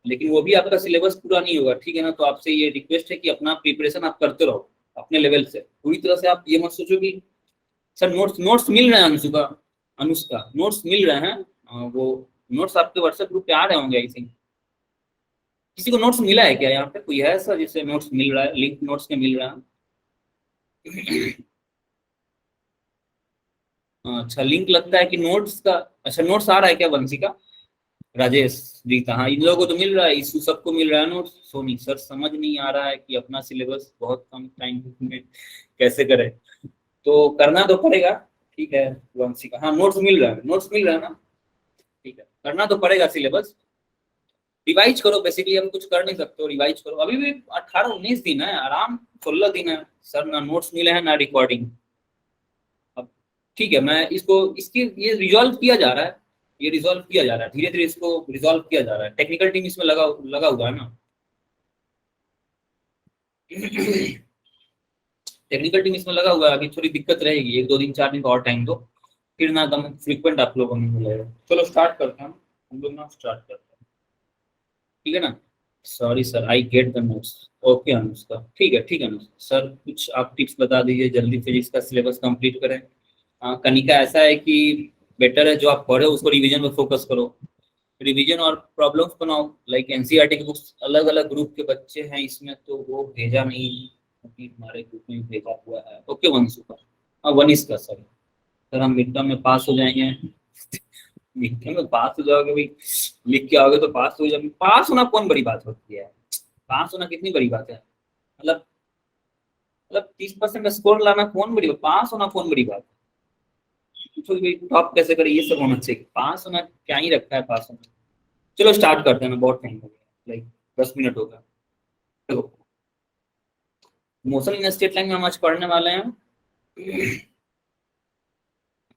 लेकिन वो भी आपका सिलेबस पूरा नहीं होगा, ठीक है ना। तो आपसे ये रिक्वेस्ट है कि अपना प्रिपरेशन आप करते रहो अपने लेवल से पूरी तरह से। आप ये मत सोचो कि सर नोट्स नोट्स मिल रहे हैं अनुष्का नोट्स मिल रहे हैं। वो नोट्स आपके व्हाट्सएप ग्रुप पे आ रहे होंगे आई थिंक। किसी को नोट्स मिला है क्या यहाँ पे? कोई है सर जिससे नोट्स मिल रहा है, लिंक नोट्स के मिल रहा है? अच्छा, लिंक लगता है कि नोट्स का। अच्छा, नोट्स आ रहा है क्या वंशी का? राजेश जी का, हाँ इन लोगों को तो मिल रहा है, इस सबको मिल रहा है नोट्स। सोनी सर समझ नहीं आ रहा है कि अपना सिलेबस बहुत कम टाइम में कैसे करें। तो करना तो पड़ेगा। ठीक है वंशी का, हाँ नोट्स मिल रहा है, नोट्स मिल रहा है ना। ठीक है, करना तो पड़ेगा सिलेबस। रिवाइज करो, बेसिकली हम कुछ कर नहीं सकते हो, रिवाइज करो। अभी भी 18-19 दिन है, आराम 16 दिन है। सर ना नोट्स मिले हैं ना रिकॉर्डिंग। अब ठीक है, मैं इसको इसकी ये रिजॉल्व किया जा रहा है। ये रिजॉल्व किया जा रहा है, धीरे धीरे इसको रिजॉल्व किया जा रहा है। टेक्निकल टीम इसमें लगा लगा हुआ है ना। टेक्निकल टीम इसमें लगा हुआ है। अभी थोड़ी दिक्कत रहेगी, 1 2 दिन 4 दिन का और टाइम दो, फिर ना एकदम फ्रिक्वेंट आप लोगों को मिलेगा। चलो स्टार्ट करते हैं हम लोग ना, स्टार्ट करते हैं। ठीक है ना। Sorry sir, I get the notes. Okay Anushka, ठीक है अनुष्का सर, कुछ आप टिप्स बता दीजिए, जल्दी फिजिक्स का सिलेबस कंप्लीट करें। कनिका ऐसा है कि बेटर है जो आप पढ़े उसको रिवीजन में फोकस करो। रिवीजन और प्रॉब्लम्स बनाओ, लाइक एनसीईआरटी की बुक्स। अलग अलग ग्रुप के बच्चे हैं इसमें, तो वो भेजा नहीं क्योंकि हमारे ग्रुप में भेजा हुआ है। ओके वंशु का, हाँ वनिश का सर हम मिड टर्म में पास हो जाएंगे। मिड टर्म में पास हो जाओगे भाई, लिख के आओगे तो पास हो जाओगे। पास होना कौन बड़ी बात होती है? पास होना कितनी बड़ी बात है? मतलब 30% स्कोर लाना कौन बड़ी बात, पास होना कौन बड़ी बात है? पूछो कि भाई टॉप कैसे करे, ये सब होना चाहिए। पास होना क्या ही रखा है पास होना। चलो स्टार्ट करते हैं ना, बहुत टाइम हो गया, लाइक 10 मिनट हो गया। देखो, मोशन इन स्ट्रेट लाइन में हम आज पढ़ने वाले हैं।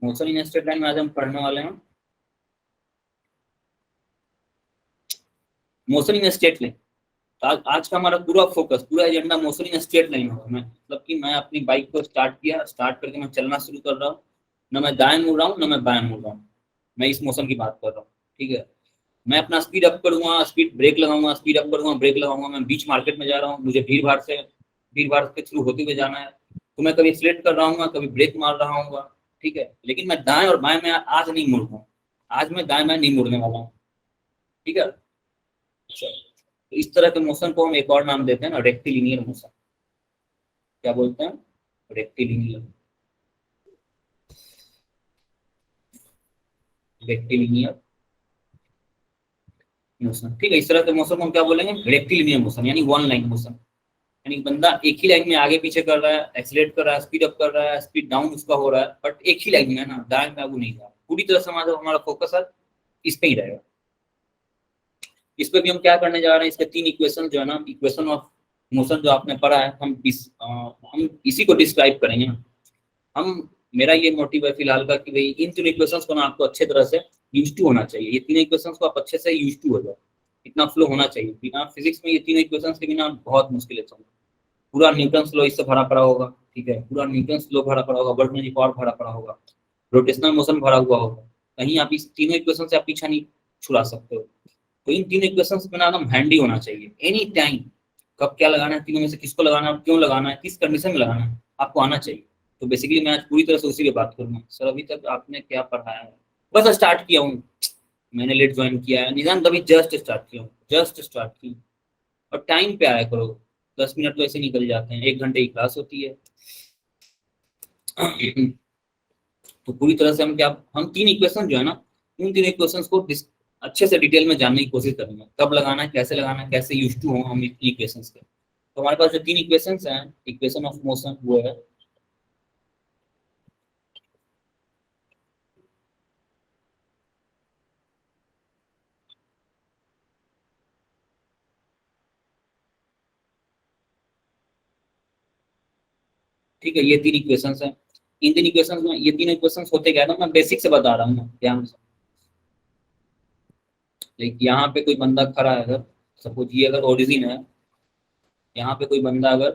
मोशन इन स्ट्रेट लाइन में आज हम पढ़ने वाले हैं मोशन इन स्ट्रेट लाइन। आज का हमारा पूरा फोकस, पूरा agenda motion in straight line होगा। मैं मतलब कि मैं अपनी बाइक को स्टार्ट किया, स्टार्ट करके मैं चलना शुरू कर रहा हूँ। ना मैं दाएं मुड़ रहा हूँ ना मैं बाएं मुड़ रहा हूँ, मैं इस मोशन की बात कर रहा हूँ। ठीक है, मैं अपना स्पीड अप करूंगा, स्पीड ब्रेक लगाऊंगा, स्पीड अप करूंगा, ब्रेक लगाऊंगा। मैं बीच मार्केट में जा रहा हूँ, मुझे भीड़ भाड़ के थ्रू होते हुए जाना है। तो मैं कभी एक्सलेट कर रहा हूँ, कभी ब्रेक मार रहा हूँ। ठीक है, लेकिन मैं दाएं और बाएं में आज नहीं मुड़ रहा हूँ। आज मैं दाएं बाएं नहीं मुड़ने वाला हूँ। ठीक है, अच्छा, तो इस तरह के मोशन को हम एक और नाम देते हैं ना, रेक्टिलिनियर मोशन। क्या बोलते हैं? रेक्टिलिनियर। रेक्टिलिनियर मोशन, ठीक है। इस तरह के मोशन को हम क्या बोलेंगे? रेक्टिलिनियर मोशन, यानी वन लाइन मोशन। यानी बंदा एक ही लाइन में आगे पीछे कर रहा है, एक्सीलरेट कर रहा है, स्पीड अप कर रहा है, स्पीड डाउन उसका हो रहा है, बट एक ही लाइन में है ना, दाएं में आगे नहीं जा रहा। पूरी तरह से हमारा फोकस है इस पे ही रहेगा। इस पे भी हम क्या करने जा रहे हैं, इसके 3 इक्वेशन जो है ना, इक्वेशन ऑफ मोशन जो आपने पढ़ा है, हम इसी को डिस्क्राइब करेंगे। हम मेरा ये मोटिव है फिलहाल का कि भाई इन 3 इक्वेशंस को ना आपको अच्छे तरह से यूज टू होना चाहिए। ये 3 इक्वेशंस को आप अच्छे से यूज टू हो जाए, इतना फ्लो होना चाहिए। बिना फिजिक्स में ये 3 इक्वेशंस के बिना बहुत मुश्किल है समझ। पूरा न्यूटन लॉ इससे भरा पड़ा होगा। ठीक है, पूरा न्यूटन लॉ भरा पड़ा होगा, बर्नौली पावर भरा पड़ा होगा, रोटेशनल मोशन भरा हुआ होगा। कहीं आप इस 3 इक्वेशन से आप पीछा नहीं छुड़ा सकते हो। तो इन 3 इक्वेशन से बिना एकदम हैंडी होना चाहिए एनी टाइम। कब क्या लगाना है, तीनों में से किसको लगाना है, क्यों लगाना है, किस कंडीशन में लगाना है, आपको आना चाहिए। तो बेसिकली मैं आज पूरी तरह से उसी पे बात करूंगा। सर अभी तक आपने क्या पढ़ाया है? बस स्टार्ट किया हूँ, मैंने लेट ज्वाइन किया है निदान, तभी जस्ट स्टार्ट किया हूँ, जस्ट स्टार्ट की। और टाइम पे आया करो, 10 मिनट तो ऐसे निकल जाते हैं, 1 घंटे की क्लास होती है। तो पूरी तरह से हम 3 इक्वेशन जो है ना, उन 3 इक्वेशन को अच्छे से डिटेल में जानने की कोशिश करेंगे। कब लगाना है, कैसे यूज टू हो हम इक्वेशन के। तो हमारे पास जो 3 इक्वेशन हैं, इक्वेशन ऑफ मोशन वो है। ठीक है, ये 3 इक्वेशन हैं। इन 3 इक्वेशन में ये 3 इक्वेशन होते क्या है ना, मैं बेसिक से बता रहा हूँ ना, ध्यान से। लाइक यहाँ पे कोई बंदा खड़ा है, अगर सपोज ये अगर ओरिजिन है, यहाँ पे कोई बंदा अगर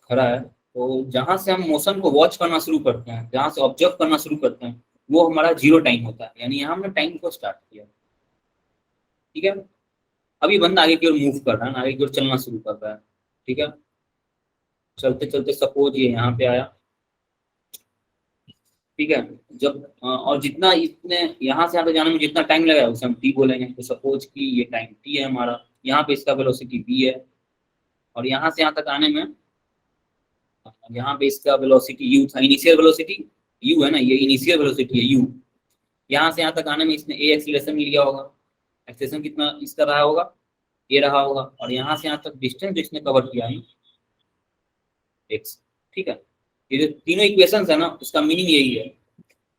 खड़ा है, तो जहां से हम मोशन को वॉच करना शुरू करते हैं, जहां से ऑब्जर्व करना शुरू करते हैं, वो हमारा जीरो टाइम होता है। यानी यहाँ हमने टाइम को स्टार्ट किया। ठीक है, अभी बंदा आगे की ओर मूव कर रहा है ना, आगे की ओर चलना शुरू कर रहा है, ठीक है। चलते चलते सपोज ये यहाँ पे आया, ठीक है। जब और जितना इसने यहाँ से यहाँ तक जाने में जितना टाइम लगा उसे हम टी बोलेंगे। तो सपोज कि ये टाइम टी है हमारा, यहाँ पे इसका वेलोसिटी v है, और यहाँ से यहाँ तक आने में, यहाँ पे इसका वेलोसिटी u था, इनिशियल वेलोसिटी u है ना, ये इनिशियल वेलोसिटी है u। यहाँ से यहाँ तक आने में इसने a एक्सीलरेशन लिया होगा, एक्सीलरेशन कितना इसका रहा होगा, a रहा होगा, और यहाँ से यहाँ तक डिस्टेंस जो इसने कवर किया है x, ठीक है। ये जो तीनों इक्वेशंस है ना, उसका मीनिंग यही है,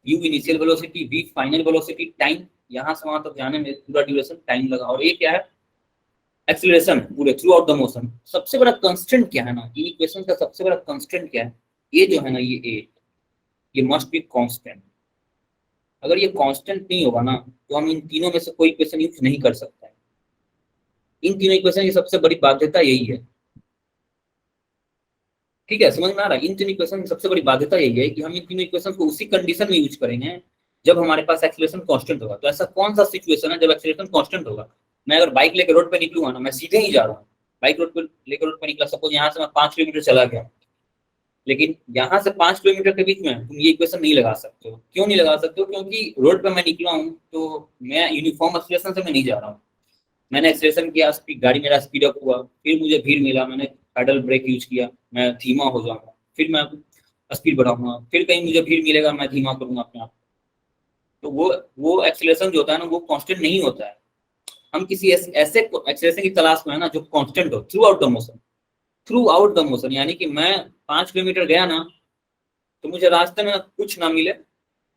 u initial velocity, v final velocity, time यहाँ से वहां तक जाने में पूरा ड्यूरेशन टाइम लगा, और ये क्या है, एक्सीलरेशन पूरे थ्रू आउट द मोशन। सबसे बड़ा कांस्टेंट क्या है ना, इन इक्वेशन का सबसे बड़ा कांस्टेंट क्या है, ये जो है ना, ये मस्ट बी कांस्टेंट। अगर ये कांस्टेंट नहीं होगा ना, तो हम इन तीनों में से कोई इक्वेशन यूज नहीं कर सकते हैं। इन तीनों इक्वेशन की सबसे बड़ी बाध्यता यही है, ठीक है, समझ में आ रहा है। इन तीनों इक्वेशन की सबसे बड़ी बाध्यता यही है कि हम इन तीनों इक्वेशन को उसी कंडीशन में यूज करेंगे जब हमारे पास एक्सीलरेशन कांस्टेंट होगा। तो ऐसा कौन सा सिचुएशन है जब एक्सीलरेशन कांस्टेंट होगा? मैं अगर बाइक लेकर रोड पे निकलूंगा ना, मैं सीधे ही जा रहा हूँ, बाइक रोड पे लेकर रोड पे निकला, सपोज यहाँ से मैं 5 किलोमीटर चला गया, लेकिन यहाँ से 5 किलोमीटर के बीच में तुम ये इक्वेशन नहीं लगा सकते हो। क्यों नहीं लगा सकते हो? क्योंकि रोड पे मैं निकला हूँ तो मैं यूनिफॉर्म एक्सीलरेशन से मैं नहीं जा रहा हूँ। मैंने एक्सीलरेशन किया, स्पीड गाड़ी मेरा स्पीड अप हुआ, फिर मुझे भीड़ मिला, मैंने पैडल ब्रेक यूज किया, मैं धीमा हो जाऊंगा, फिर मैं स्पीड बढ़ाऊंगा, फिर कहीं मुझे भीड़ मिलेगा, मैं धीमा करूंगा अपने आप। तो वो एक्सीलरेशन जो होता है ना, वो कांस्टेंट नहीं होता है। हम किसी ऐसे एक्सीलरेशन की तलाश में है ना जो कांस्टेंट हो through out the motion, through out the motion. यानी कि मैं 5 किलोमीटर गया ना, तो मुझे रास्ते में कुछ ना मिले,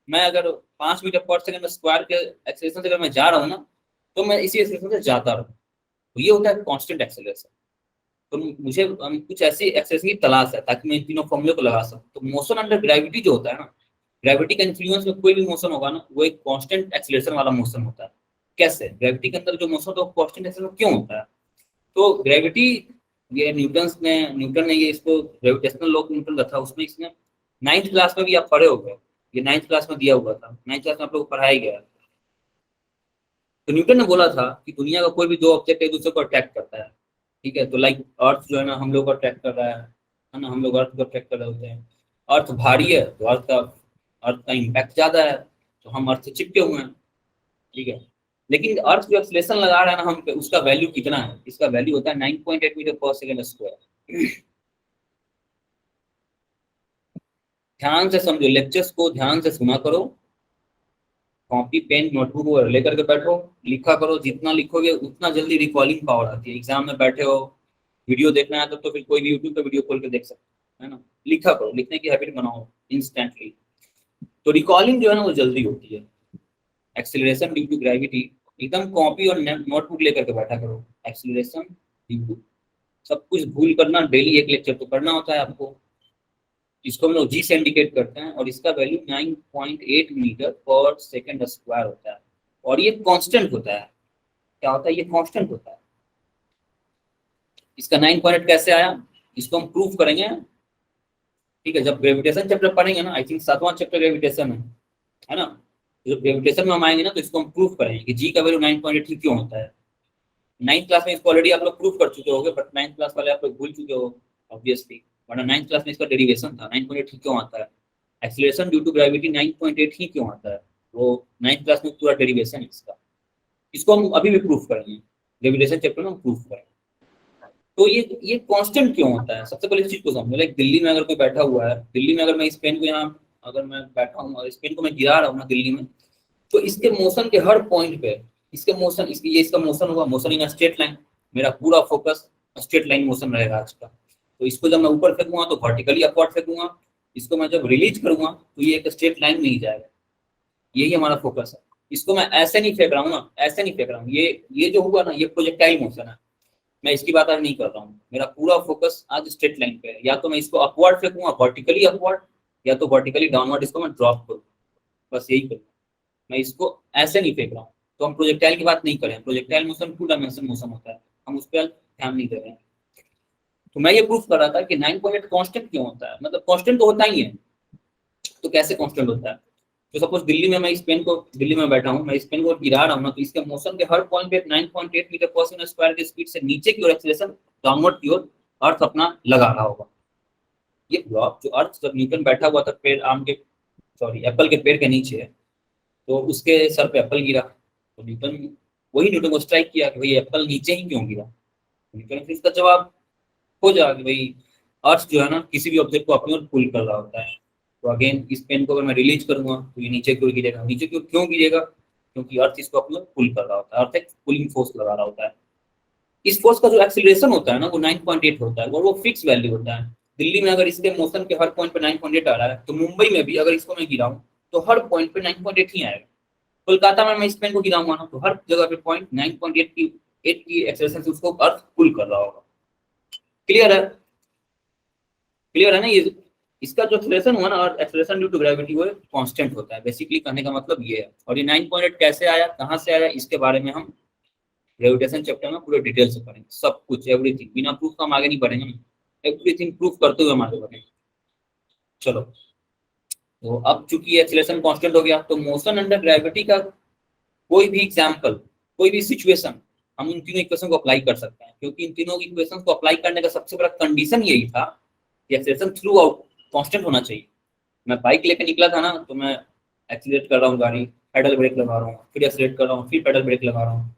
मैं अगर 5 मीटर पर सेकंड स्क्वायर के एक्सीलरेशन से अगर मैं जा रहा हूँ ना, तो मैं इसी एक्सीलरेशन से जाता रहूँ। तो ये होता है कांस्टेंट एक्सीलरेशन। तो मुझे कुछ ऐसी एक्सीलरेशन की तलाश है ताकि मैं इन तीनों फॉर्मूले को लगा सकूं। तो मोशन अंडर ग्रेविटी जो होता है ना, ग्रेविटी का इन्फ्लुएंस में कोई भी मोशन होगा ना, वो एक कांस्टेंट एक्सीलरेशन वाला मोशन होता है। कैसे? ग्रेविटी के अंदर जो मोशन होता है वो कांस्टेंट एक्सीलरेशन क्यों होता है? तो ग्रेविटी, ये न्यूटन ने ये इसको ग्रेविटेशनल लॉ न्यूटन रखा, उसमें इसने 9th क्लास में भी आप पढ़े हो गए, ये 9th क्लास में दिया हुआ था, 9th क्लास में आप लोग को पढ़ाया गया। तो न्यूटन ने बोला था कि दुनिया का कोई भी दो ऑब्जेक्ट एक दूसरे को अट्रैक्ट करता है, ठीक है। तो लाइक अर्थ जो है ना, हम लोग को अट्रैक्ट कर रहा है ना, हम लोग अर्थ को अट्रैक्ट कर रहे होते हैं। अर्थ भारी है तो अर्थ का इम्पैक्ट ज्यादा है, तो हम अर्थ से चिपके हुए हैं, ठीक है। लेकिन अर्थ जो एक्सीलरेशन लगा रहा है ना हम पे, उसका वैल्यू कितना है? इसका वैल्यू होता है 9.8 मीटर पर सेकेंड स्क्वायर। ध्यान से समझो, लेक्चर्स को ध्यान से सुना करो, कॉपी पेन नोटबुक वगैरह लेकर के बैठो, लिखा करो। जितना लिखोगे उतना जल्दी रिकॉलिंग पावर आती है। एग्जाम में बैठे हो, वीडियो देखना है तो फिर कोई भी यूट्यूब पे वीडियो खोल के देख सकते हो, है ना। लिखा करो, लिखने की हैबिट बनाओ इंस्टेंटली, तो रिकॉलिंग जो है ना वो जल्दी होती है। एक्सीलरेशन ड्यू टू ग्रेविटी, एकदम कॉपी और नोटबुक लेकर के बैठा करो। एक्सीलरेशन ड्यू टू, सब कुछ भूल करना, डेली एक लेक्चर तो करना होता है आपको। इसको हम लोग जी से इंडिकेट करते हैं, और इसका वैल्यू 9.8 मीटर पर सेकेंड स्क्वायर होता है, और ये कांस्टेंट होता है। क्या होता है? ये कांस्टेंट होता है। इसका 9.8 कैसे आया, इसको हम प्रूफ करेंगे, ठीक है। जब ग्रेविटेशन चैप्टर पढ़ेंगे ना, आई थिंक 7वां चैप्टर ग्रेविटेशन है ना, जब ग्रेविटेशन में हम आएंगे ना, तो इसको हम प्रूफ करेंगे कि जी का वैल्यू 9.8 ही क्यों होता है। 9th क्लास में इसको ऑलरेडी आप लोग प्रूफ कर चुके होंगे, बट 9th क्लास वाले आप लोग भूल चुके हो ऑब्वियसली, वरना 9th क्लास में इसका डेरिवेशन था 9.8 ही क्यों आता है, एक्सीलरेशन ड्यू टू ग्रेविटी 9.8 ही क्यों आता है, वो 9th क्लास में पूरा डेरिवेशन है इसका। इसको हम अभी भी प्रूफ करेंगे, ग्रेविटेशन चैप्टर में हम प्रूफ करेंगे। तो ये कांस्टेंट क्यों होता है, सबसे पहले इस चीज को समझो। लाइक दिल्ली में अगर कोई बैठा हुआ है, दिल्ली में अगर मैं इस पेन को यहाँ, अगर मैं बैठा हूँ और इस पेन को मैं गिरा रहा हूँ ना दिल्ली में, तो इसके मोशन के हर पॉइंट पे, इसके मोशन, ये इसका मोशन हुआ, मोशन इन स्ट्रेट लाइन, मेरा पूरा फोकस स्ट्रेट लाइन मोशन रहेगा आज का। तो इसको जब मैं ऊपर फेंकूंगा तो वर्टिकली अपवर्ड फेंकूंगा, इसको मैं जब रिलीज करूंगा तो ये एक स्ट्रेट लाइन में ही जाएगा। यही हमारा फोकस है। इसको मैं ऐसे नहीं फेंक रहा हूँ ना, ऐसे नहीं फेंक रहा हूँ, ये जो हुआ ना, ये प्रोजेक्टाइल मोशन है, मैं इसकी बात आज नहीं कर रहा हूँ। मेरा पूरा फोकस आज स्ट्रेट लाइन पे है। या तो मैं इसको अपवर्ड फेंकूंगा, वर्टिकली अपवर्ड, या तो वर्टिकली डाउनवर्ड इसको मैं ड्रॉप करूँ, बस यही करूँ। मैं इसको ऐसे नहीं फेंक रहा हूँ। तो हम प्रोजेक्टाइल की बात नहीं करें, प्रोजेक्टाइल मोशन 2 डायमेंशन मोशन होता है, हम उस पर ध्यान नहीं दे रहे हैं। तो मैं ये प्रूफ कर रहा था कि 9.8 कांस्टेंट क्यों होता है, मतलब कांस्टेंट तो होता ही है। तो कैसे कांस्टेंट होता है? तो सपोज दिल्ली में बैठा हूँ, मैं इस पेन को गिरा रहा हूँ ना, तो इसके मोशन के हर पॉइंट पे 9.8 मीटर पर सेकंड स्क्वायर की स्पीड से नीचे की ओर एक्सीलरेशन डाउनवर्ड की ओर अर्थ अपना लगा रहा होगा। ये ब्लॉक जो अर्थ जब न्यूटन बैठा हुआ था पेड़ एप्पल के पेड़ के नीचे, तो उसके सर पे एप्पल गिरा, तो न्यूटन को स्ट्राइक किया कि भाई एप्पल नीचे ही क्यों गिरा। न्यूटन ने फिर इसका जवाब खोजा कि भाई अर्थ जो है ना किसी भी ऑब्जेक्ट को अपनी ओर पुल कर रहा होता है। तो अगेन इस पेन को अगर मैं रिलीज करूंगा तो ये नीचे की ओर गिरेगा। नीचे की ओर क्यों गिरेगा? क्योंकि अर्थ इसको अपनी ओर पुल कर रहा होता है, अर्थ एक पुलिंग फोर्स लगा रहा होता है। इस फोर्स का जो एक्सीलरेशन होता है ना वो 9.8 होता है, और वो फिक्स वैल्यू होता है। दिल्ली में अगर इसके मोशन के हर पॉइंट पे 9.8 आ रहा है, तो मुंबई में भी अगर इसको मैं गिराऊं तो हर पॉइंट पे 9.8 ही आएगा। कोलकाता में मैं इस पेन को गिराऊंगा ना, तो हर जगह पे पॉइंट 9.8 की एक्सेलरेशन से उसको अर्थ पुल कर रहा होगा। क्लियर है? क्लियर है ना? ये इसका जो एक्सेलरेशन हुआ ना, और एक्सेलरेशन ड्यू टू ग्रेविटी, वो कांस्टेंट होता है। बेसिकली कहने का मतलब ये है। और ये 9.8 कैसे आया, कहाँ से आया, इसके बारे में हम ग्रेविटेशन चैप्टर में पूरे डिटेल से पढ़ेंगे, सब कुछ, एवरीथिंग। बिना प्रूफ का हम आगे नहीं बढ़ेंगे ना, एवरीथिंग प्रूफ करते हुए हम आगे बढ़ेंगे। चलो, तो अब चूंकि एक्सेलरेशन कांस्टेंट हो गया, तो मोशन अंडर ग्रेविटी का कोई भी एग्जाम्पल, कोई भी सिचुएशन, हम इन तीनों इक्वेशन को अप्लाई कर सकते हैं। क्योंकि इन तीनों इक्वेशन को अप्लाई करने का सबसे बड़ा कंडीशन यही था कि एक्सेलरेशन थ्रू आउट कांस्टेंट होना चाहिए। मैं बाइक लेकर निकला था ना, तो मैं एक्सीलरेट कर रहा हूँ गाड़ी, पेडल ब्रेक लगा रहा हूँ, फिर एक्सीलरेट कर रहा हूँ, फिर पेडल ब्रेक लगा रहा हूँ,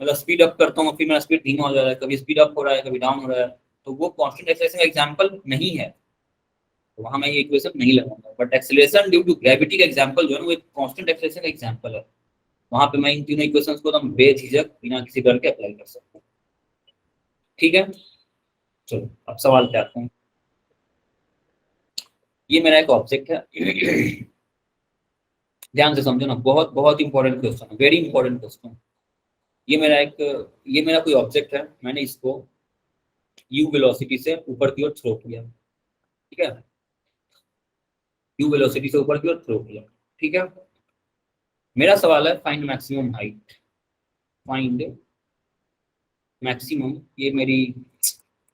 मतलब स्पीड अप करता हूँ, फिर मेरा स्पीड धीमा हो जा रहा है, कभी स्पीड अप हो रहा है, कभी डाउन हो रहा है। तो वो कांस्टेंट एक्सेलरेशन का एग्जांपल नहीं है, तो वहां मैं ये इक्वेशन नहीं लगाऊंगा। But acceleration due to gravity का एग्जांपल जो है वो एक कांस्टेंट एक्सेलरेशन का एग्जांपल है। वहां पे मैं इन तीनों इक्वेशंस को एकदम बेझिझक बिना किसी डर के अप्लाई कर सकता हूँ। ठीक है, चलो अब सवाल पे आते हैं। ये मेरा एक ऑब्जेक्ट है, ध्यान से समझो ना, बहुत बहुत इंपॉर्टेंट क्वेश्चन है, वेरी इंपॉर्टेंट क्वेश्चन। ये मेरा कोई ऑब्जेक्ट है, मैंने इसको यू वेलोसिटी से ऊपर की ओर थ्रो किया। ठीक है, यू वेलोसिटी से ऊपर की ओर थ्रो किया। ठीक है, मेरा सवाल है find maximum height. Find maximum, ये मेरी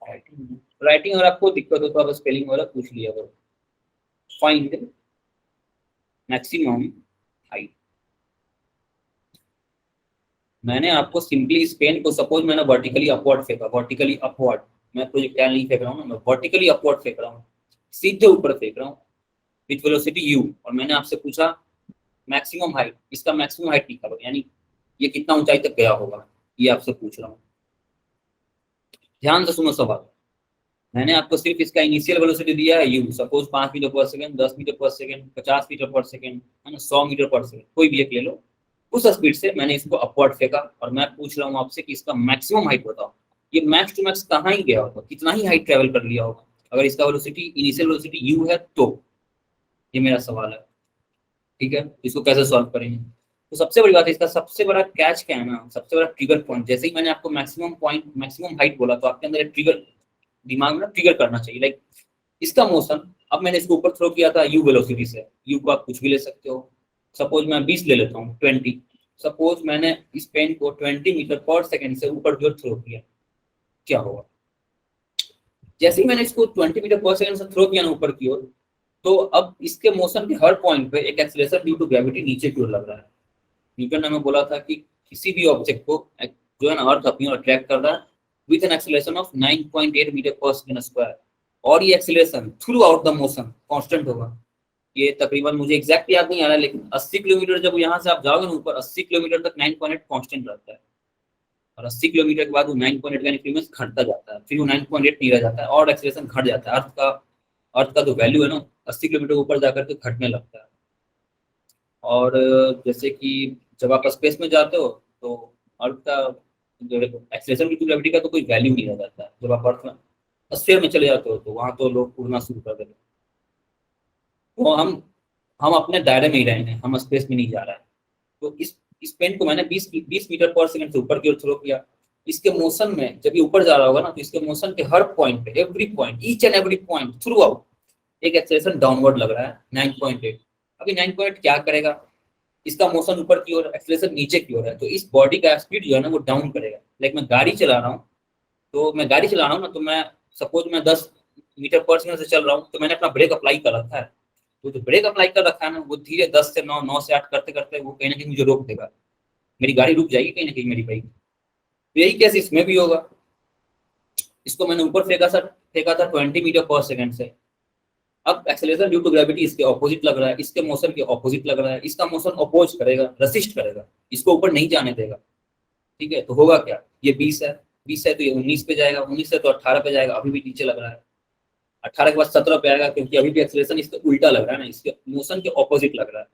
राइटिंग अगर आपको दिक्कत हो तो आप स्पेलिंग वाला पूछ लिया करो। Find maximum height. मैंने आपको सिंपली इस पेन को, सपोज मैंने वर्टिकली अपवर्ड फेंका, वर्टिकली अपवर्ड, मैं प्रोजेक्टाइल नहीं फेंक रहा हूँ ना, मैं वर्टिकली अपवर्ड फेंक रहा हूँ, सीधे ऊपर फेंक रहा हूँ विथ वेलोसिटी यू, और मैंने आपसे पूछा मैक्सिमम हाइट, इसका मैक्सिमम हाइट निकालो, यानी ये कितना ऊंचाई तक गया होगा, ये आपसे पूछ रहा हूँ। ध्यान से सुनो सवाल। मैंने आपको सिर्फ इसका इनिशियल वेलोसिटी दिया है you, suppose 5 metre per second, 10 metre per second, 50 metre per second, है ना, 100 मीटर पर सेकंड, कोई भी एक ले लो। उस स्पीड से मैंने इसको अपवर्ड फेंका, और मैं पूछ रहा हूँ आपसे कि इसका मैक्सिमम हाइट बताओ। ये मैक्स टू मैक्स कहाँ ही गया होगा, कितना ही हाइट ट्रेवल कर लिया होगा, अगर इसका वेलोसिटी इनिशियल वेलोसिटी यू है तो। ये मेरा सवाल है। ठीक है, इसको कैसे सॉल्व करेंगे? तो सबसे बड़ी बात है, इसका सबसे बड़ा कैच क्या है ना, सबसे बड़ा ट्रिगर पॉइंट, जैसे ही मैंने आपको मैक्सिमम पॉइंट, मैक्सिमम हाइट बोला, तो आपके अंदर एक ट्रिगर, दिमाग में ट्रिगर करना चाहिए, लाइक इसका मोशन। अब मैंने इसको ऊपर थ्रो किया था यू वेलोसिटी से, यू को आप कुछ भी ले सकते हो, सपोज मैं 20 ले लेता हूँ, 20। सपोज मैंने इस पेन को 20 मीटर पर सेकंड से ऊपर की ओर थ्रो किया, क्या होगा? जैसे ही मैंने इसको 20 मीटर पर सेकंड से थ्रो किया ना ऊपर की ओर, तो अब इसके मोशन के हर पॉइंट पे एक एक्सीलरेशन ड्यू टू ग्रेविटी नीचे की ओर लग रहा है। न्यूटन ने हमें बोला था कि किसी भी ऑब्जेक्ट को जो है ना अर्थ अपनी ओर अट्रैक्ट कर रहा है with an acceleration of 9.8 metre per second square, और ये acceleration throughout the motion constant होगा। ये तकरीबन मुझे एग्जैक्ट याद नहीं आ रहा है, लेकिन 80 किलोमीटर जब यहाँ से आप जाओगे ना ऊपर, 80 किलोमीटर तक 9.8 कांस्टेंट रहता है, और 80 किलोमीटर के बाद वो 9.8 का इंक्रीमेंट घटता जाता है, फिर वो 9.8 नहीं रह जाता है, और एक्सीलरेशन घट जाता है। अर्थ का जो वैल्यू है ना 80 किलोमीटर ऊपर जाकर के घटने लगता है। और जैसे कि जब आप स्पेस में जाते हो, तो अर्थ का एक्सेलरेशन की ग्रेविटी का तो कोई वैल्यू नहीं रह जाता है। जब आप अर्थ में स्फीयर में चले जाते हो, तो वहां तो लोग उड़ना शुरू कर देते हैं। तो हम अपने दायरे में ही रहेंगे, हम स्पेस में नहीं जा रहा है। तो इस पेन को मैंने 20 मीटर पर सेकंड से ऊपर की ओर थ्रो किया। इसके मोशन में जब ये ऊपर जा रहा होगा ना, तो इसके मोशन के हर पॉइंट पे, every point, each and every point through out एक एक्सेलरेशन डाउनवर्ड लग रहा है 9.8। अभी 9.8 क्या करेगा? इसका मोशन ऊपर की ओर, एक्सेलरेशन नीचे की ओर है, तो इस बॉडी का स्पीड जो है ना वो डाउन करेगा। लाइक मैं गाड़ी चला रहा हूँ, ना, तो मैं सपोज मैं 10 मीटर पर सेकंड से चल रहा हूँ, तो मैंने अपना ब्रेक अप्लाई कर रखा है, तो जो ब्रेक अप्लाई कर रखा है ना, वो धीरे 10 से 9, 9 से 8 करते करते वो कहीं ना कहीं मुझे रोक देगा, मेरी गाड़ी रुक जाएगी कहीं ना कहीं, मेरी बाइक। तो यही केस इसमें भी होगा। इसको मैंने ऊपर फेंका था 20 मीटर पर सेकंड से। अब एक्सेलरेशन ड्यू टू ग्रेविटी इसके ऑपोजिट लग रहा है, इसके मोशन के ऑपोजिट लग रहा है, इसका मोशन अपोज करेगा, रेसिस्ट करेगा, इसको ऊपर नहीं जाने देगा। ठीक है, तो होगा क्या, ये 20 है, 20 है तो ये 19 पे जाएगा, 19 से तो 18 पे जाएगा, अभी भी नीचे लग रहा है। 18 के बाद 17 पे आएगा, क्योंकि अभी भी एक्सेलरेशन इसका उल्टा लग रहा है ना, इसके मोशन के ऑपोजिट लग रहा है।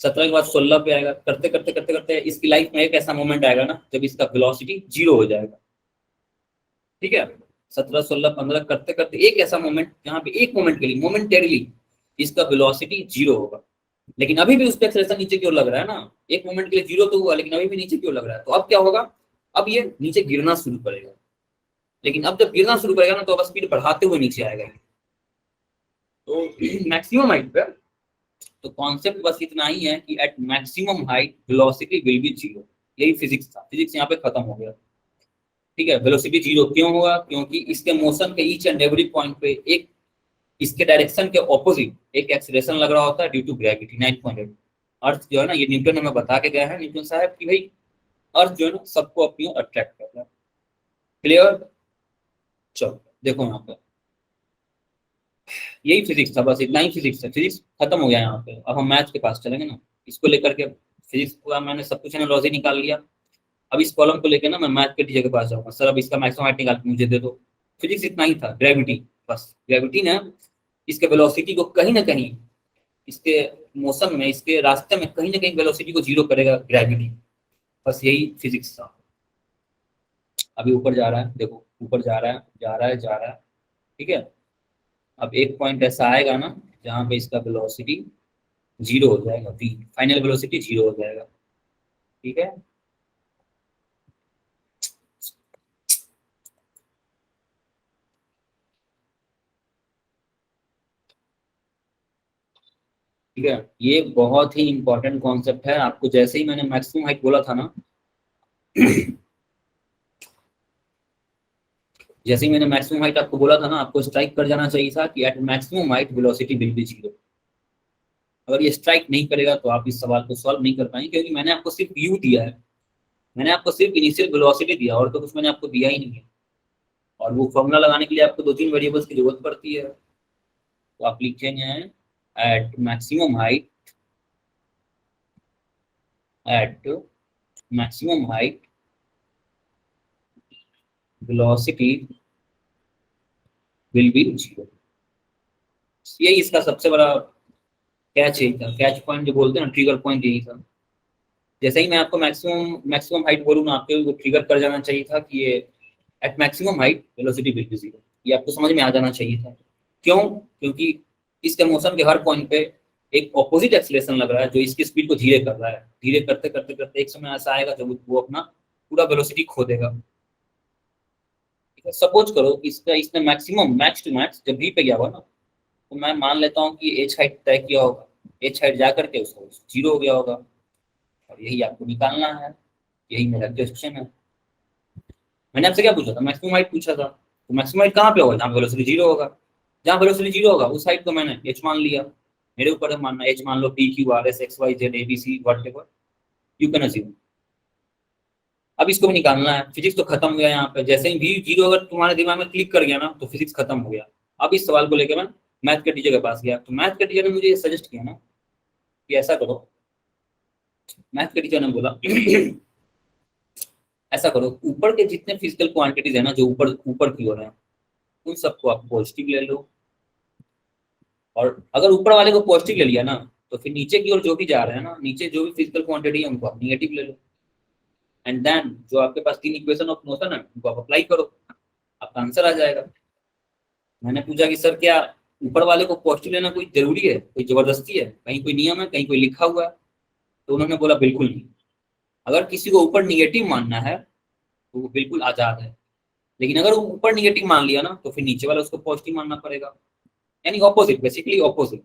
17 के बाद 16 पे आएगा, करते करते करते करते इसकी लाइफ में एक ऐसा मोमेंट आएगा ना, जब इसका वेलोसिटी 0 हो जाएगा। ठीक है, 17, 16, 15 करते करते एक ऐसा मोमेंट जहाँ पे एक मोमेंट के लिए, मोमेंटेरली इसका वेलोसिटी 0 होगा। लेकिन अभी भी उस पर एक्सेलरेशन नीचे की ओर लग रहा है ना, एक मोमेंट के लिए 0 तो हुआ, लेकिन अभी भी नीचे की ओर लग रहा है। तो अब क्या होगा, अब ये नीचे गिरना शुरू करेगा। लेकिन अब जब गिरना शुरू करेगा ना, तो अब स्पीड बढ़ाते हुए नीचे आएगा। तो मैक्सिमम हाइट पे, तो कॉन्सेप्ट बस इतना ही है कि at maximum height velocity will be 0। यही फिजिक्स था, फिजिक्स यहाँ पे खत्म हो गया। ठीक है, वेलोसिटी 0 क्यों होगा, क्योंकि इसके मोशन के ईच एंड एवरी पॉइंट पे एक इसके डायरेक्शन के ऑपोजिट एक एक्सीलरेशन लग रहा होता है ड्यू टू ग्रेविटी 9.8। अर्थ जो है ना, ये न्यूटन हमें बता के गया है, न्यूटन साहब, कि भाई अर्थ जो है ना सबको अपनी ओर अट्रैक्ट करता है। क्लियर, चलो देखो यहाँ पे, यही फिजिक्स था, बस इतना ही फिजिक्स है। फिजिक्स खत्म हो गया यहाँ पे। अब हम मैथ्स के पास चलेंगे ना, इसको लेकर के फिजिक्स पूरा मैंने सब कुछ एनालॉजी निकाल लिया। अब इस कॉलम को लेकर ना मैं मैथ के टीचर के पास जाऊंगा, सर अब इसका मैक्सिमम हाइट निकाल के मुझे दे दो। फिजिक्स इतना ही था, ग्रेविटी, बस ग्रेविटी ने इसके वेलोसिटी को कहीं ना कहीं, इसके मोशन में, इसके रास्ते में कहीं ना कहीं वेलोसिटी को 0 करेगा ग्रेविटी। बस यही फिजिक्स था। अभी ऊपर जा रहा है, देखो ऊपर जा रहा है, जा रहा है, जा रहा है। ठीक है, अब एक पॉइंट ऐसा आएगा ना जहाँ पे इसका वेलोसिटी 0 हो जाएगा, वी फाइनल वेलोसिटी 0 हो जाएगा। ठीक है, ठीक है, ये बहुत ही इंपॉर्टेंट कॉन्सेप्ट है। आपको जैसे ही मैंने मैक्सिमम हाइट बोला था ना, जैसे ही मैंने मैक्सिमम हाइट आपको बोला था ना, आपको स्ट्राइक कर जाना चाहिए था कि at maximum height velocity will be 0। अगर ये स्ट्राइक नहीं करेगा तो आप इस सवाल को सॉल्व नहीं कर पाएंगे, क्योंकि मैंने आपको सिर्फ यू दिया है, मैंने आपको सिर्फ इनिशियल वेलोसिटी दिया, और तो कुछ मैंने आपको दिया ही नहीं है। और वो फॉर्मूला लगाने के लिए आपको 2-3 वेरिएबल्स की जरूरत पड़ती है। तो आप लिखेंगे at maximum height, at maximum height velocity will be 0। यही इसका सबसे बड़ा कैच, यही था, कैच पॉइंट जो बोलते हैं ना, ट्रिगर पॉइंट यही था। जैसे ही मैं आपको मैक्सिमम मैक्सिमम हाइट बोलूँ ना, आपको वो ट्रिगर कर जाना चाहिए था कि ये at maximum height velocity will be 0। ये आपको समझ में आ जाना चाहिए था। क्यों, क्योंकि इसके मोशन के हर पॉइंट पे एक ऑपोजिट एक्सीलरेशन लग रहा है, जो इसकी स्पीड को धीरे कर रहा है। धीरे करते करते करते एक समय ऐसा आएगा जब वो अपना पूरा वेलोसिटी खो देगा। सपोज करो इसका, इसने मैक्सिमम मैक्स टू मैक्स जब भी पे गया हुआ ना, तो मैं मान लेता हूँ कि एच हाइट तय किया होगा, एच हाइट जा करके उसको 0 हो गया होगा, और यही आपको निकालना है। यही मेरा क्वेश्चन है। मैंने आपसे क्या पूछा था, मैक्सिमम हाइट पूछा था, तो मैक्सिमम हाइट कहाँ पे होगा, जहाँ वेलोसिटी 0 होगा। जहाँ वेलोसिटी 0 होगा उस हाइट को मैंने एच मान लिया। मेरे ऊपर है मानना, एच मान लो, P Q R S X Y Z A B C whatever you can assume. अब इसको भी निकालना है। फिजिक्स तो खत्म हो गया यहाँ पे। जैसे ही भी 0 अगर तुम्हारे दिमाग में क्लिक कर गया ना, तो फिजिक्स खत्म हो गया। अब इस सवाल को लेकर मैं मैथ के टीचर के पास गया, तो मैथ के टीचर ने मुझे सजेस्ट किया ना कि ऐसा करो। मैथ के टीचर ने बोला ऐसा करो, ऊपर के जितने फिजिकल क्वांटिटीज है ना, जो ऊपर ऊपर की ओर है, उन सबको आप पॉजिटिव ले लो। और अगर ऊपर वाले को पॉजिटिव ले लिया ना, तो फिर नीचे की ओर जो भी जा रहे हैं ना, नीचे जो भी फिजिकल क्वांटिटी है उनको आप निगेटिव ले लो। एंड देन जो आपके पास 3 इक्वेशन ऑफ मोशन है उनको आप अप्लाई करो, आपका आंसर आ जाएगा। मैंने पूछा कि सर क्या ऊपर वाले को पॉजिटिव लेना कोई जरूरी है, कोई जबरदस्ती है, कहीं कोई नियम है, कहीं कोई लिखा हुआ है? तो उन्होंने बोला बिल्कुल नहीं। अगर किसी को ऊपर निगेटिव मानना है तो वो बिल्कुल आजाद है, लेकिन अगर वो ऊपर निगेटिव मान लिया ना, तो फिर नीचे वाला उसको पॉजिटिव मानना पड़ेगा। यानी ऑपोजिट, बेसिकली ऑपोजिट।